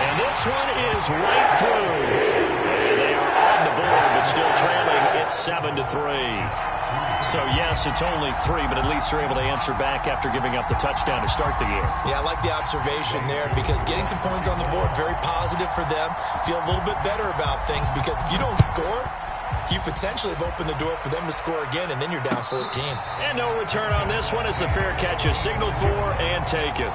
And this one is right through. And they are on the board, but still trailing. It's 7-3. So, yes, it's only 3, but at least they're able to answer back after giving up the touchdown to start the game. Yeah, I like the observation there because getting some points on the board, very positive for them. Feel a little bit better about things because if you don't score, you potentially have opened the door for them to score again, and then you're down 14. And no return on this one as the fair catch is signaled for and taken.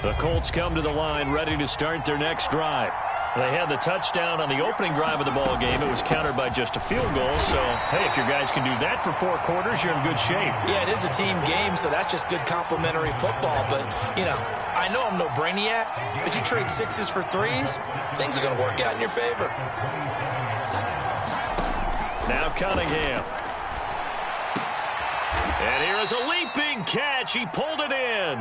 The Colts come to the line ready to start their next drive. They had the touchdown on the opening drive of the ball game. It was countered by just a field goal. So, hey, if your guys can do that for 4 quarters, you're in good shape. Yeah, it is a team game, so that's just good complementary football. But, you know, I know I'm no brainiac, but you trade 6s for 3s, things are going to work out in your favor. Now Cunningham. And here is a leaping catch. He pulled it in.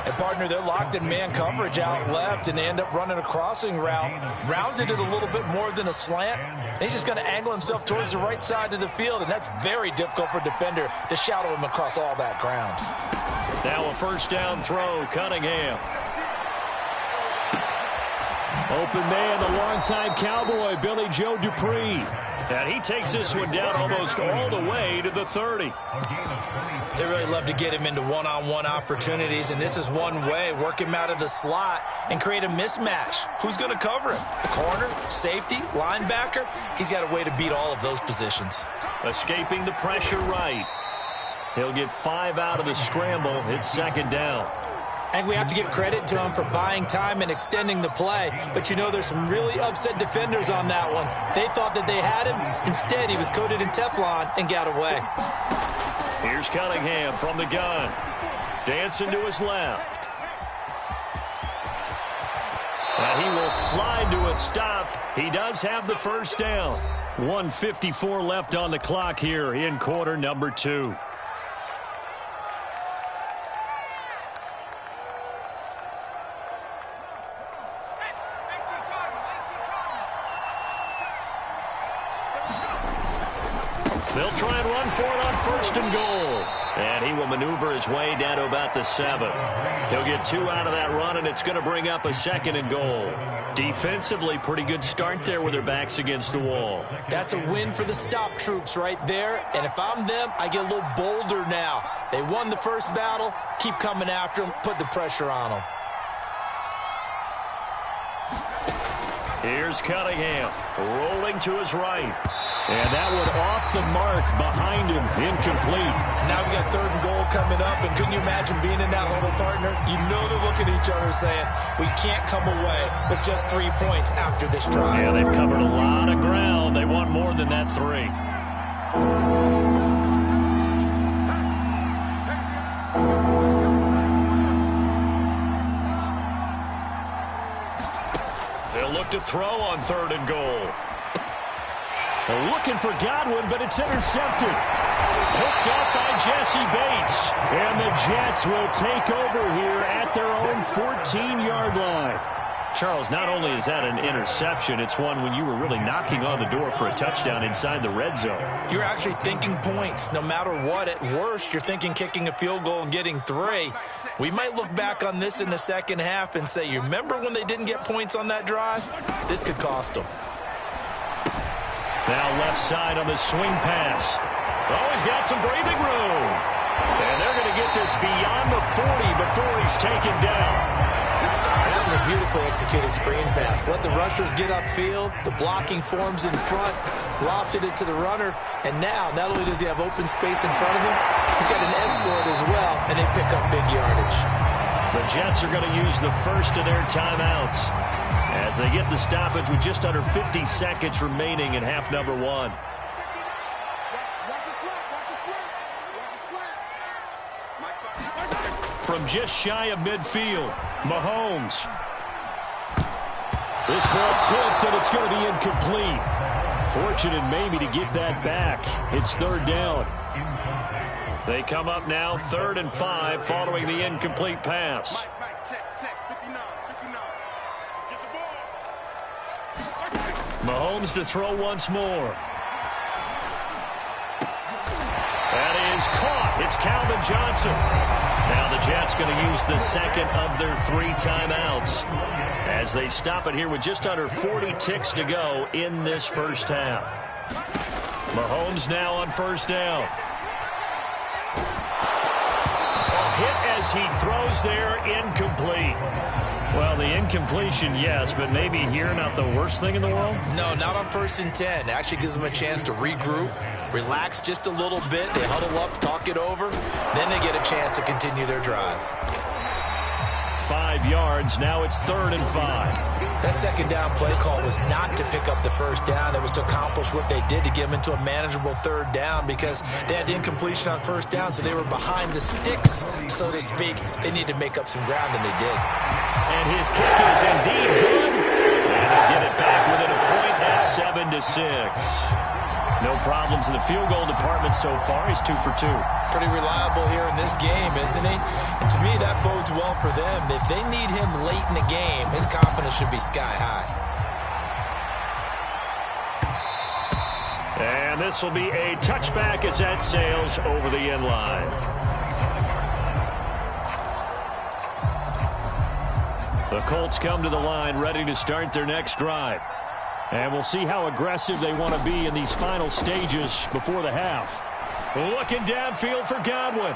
And, partner, they're locked in man coverage out left, and they end up running a crossing route. Rounded it a little bit more than a slant. And he's just going to angle himself towards the right side of the field, and that's very difficult for a defender to shadow him across all that ground. Now a first down throw, Cunningham. Open man, the longtime Cowboy, Billy Joe Dupree. And he takes this one down almost all the way to the 30. They really love to get him into one-on-one opportunities, and this is one way. Work him out of the slot and create a mismatch. Who's going to cover him? Corner, safety, linebacker? He's got a way to beat all of those positions. Escaping the pressure right. He'll get 5 out of the scramble. It's second down. I think we have to give credit to him for buying time and extending the play. But, you know, there's some really upset defenders on that one. They thought that they had him. Instead, he was coated in Teflon and got away. Here's Cunningham from the gun. Dancing to his left. And he will slide to a stop. He does have the first down. 1:54 left on the clock here in quarter number 2. They'll try and run for it on first and goal. And he will maneuver his way down to about the 7. He'll get 2 out of that run, and it's going to bring up a second and goal. Defensively, pretty good start there with their backs against the wall. That's a win for the stop troops right there. And if I'm them, I get a little bolder now. They won the first battle. Keep coming after them. Put the pressure on them. Here's Cunningham rolling to his right. And that one off the mark behind him, incomplete. Now we got 3rd and goal coming up, and couldn't you imagine being in that huddle, partner? You know they're looking at each other saying, we can't come away with just 3 points after this drive. Yeah, they've covered a lot of ground. They want more than that 3. They'll look to throw on 3rd and goal. Looking for Godwin, but it's intercepted. Hooked up by Jesse Bates. And the Jets will take over here at their own 14-yard line. Charles, not only is that an interception, it's one when you were really knocking on the door for a touchdown inside the red zone. You're actually thinking points. No matter what, at worst, you're thinking kicking a field goal and getting 3. We might look back on this in the second half and say, you remember when they didn't get points on that drive? This could cost them. Now left side on the swing pass. Oh, he's got some breathing room. And they're going to get this beyond the 40 before he's taken down. That was a beautifully executed screen pass. Let the rushers get upfield. The blocking forms in front. Lofted it to the runner. And now, not only does he have open space in front of him, he's got an escort as well, and they pick up big yardage. The Jets are going to use the first of their timeouts as they get the stoppage with just under 50 seconds remaining in half number 1. From just shy of midfield, Mahomes. This ball tipped, and it's going to be incomplete. Fortunate maybe to get that back. It's 3rd down. They come up now 3rd and 5 following the incomplete pass. Mahomes to throw once more. That is caught. It's Calvin Johnson. Now the Jets going to use the second of their 3 timeouts as they stop it here with just under 40 ticks to go in this first half. Mahomes now on first down. A hit as he throws there, incomplete. Well, the incompletion, yes, but maybe here not the worst thing in the world? No, not on 1st and 10. It actually gives them a chance to regroup, relax just a little bit. They huddle up, talk it over. Then they get a chance to continue their drive. 5 yards. Now it's 3rd and 5. That second down play call was not to pick up the first down. It was to accomplish what they did to get them into a manageable third down because they had incompletion on first down, so they were behind the sticks, so to speak. They needed to make up some ground, and they did. And his kick is indeed good. And they'll get it back within a point at 7-6. No problems in the field goal department so far. He's 2 for 2. Pretty reliable here in this game, isn't he? And to me, that bodes well for them. If they need him late in the game, his confidence should be sky high. And this will be a touchback as that sails over the end line. The Colts come to the line ready to start their next drive. And we'll see how aggressive they want to be in these final stages before the half. Looking downfield for Godwin.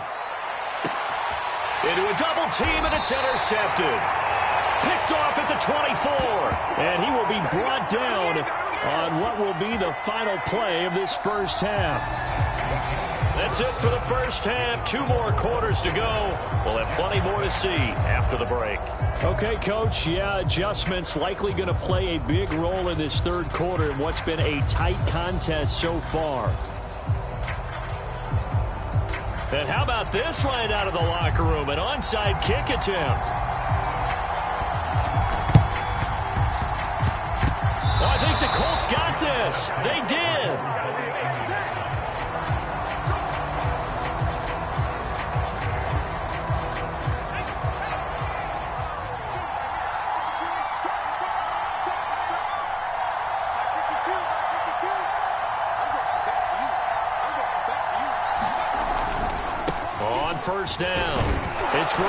Into a double team, and it's intercepted. Picked off at the 24. And he will be brought down on what will be the final play of this first half. That's it for the first half. 2 more quarters to go. We'll have plenty more to see after the break. Okay, Coach, yeah, adjustments likely going to play a big role in this third quarter in what's been a tight contest so far. And how about this right out of the locker room? An onside kick attempt. Oh, I think the Colts got this. They did. First down. It's Green.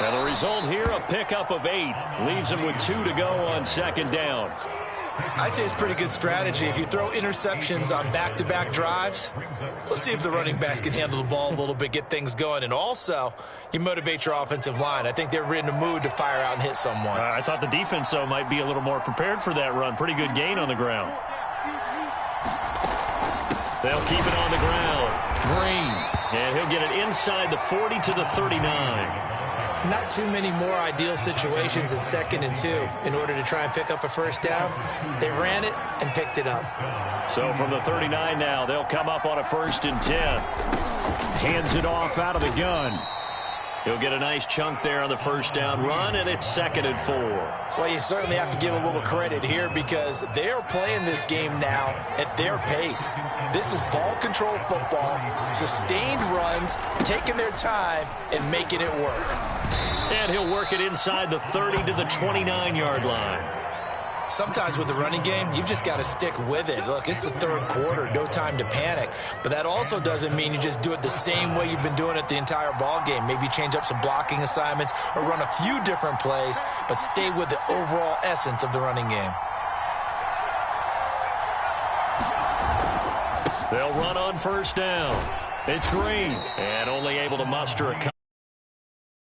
And the result here, a pickup of 8. Leaves him with 2 to go on second down. I'd say it's pretty good strategy. If you throw interceptions on back-to-back drives, let's see if the running backs can handle the ball a little bit, get things going. And also, you motivate your offensive line. I think they're in the mood to fire out and hit someone. I thought the defense, though, might be a little more prepared for that run. Pretty good gain on the ground. They'll keep it on the ground. Green. And he'll get it inside the 40 to the 39. Not too many more ideal situations in 2nd and 2 in order to try and pick up a first down. They ran it and picked it up. So from the 39 now, they'll come up on a 1st and 10. Hands it off out of the gun. He'll get a nice chunk there on the first down run, and it's 2nd and 4. Well, you certainly have to give a little credit here because they're playing this game now at their pace. This is ball control football, sustained runs, taking their time, and making it work. And he'll work it inside the 30 to the 29-yard line. Sometimes with the running game, you've just got to stick with it. Look, it's the third quarter, no time to panic. But that also doesn't mean you just do it the same way you've been doing it the entire ball game. Maybe change up some blocking assignments or run a few different plays, but stay with the overall essence of the running game. They'll run on first down. It's Green, and only able to muster a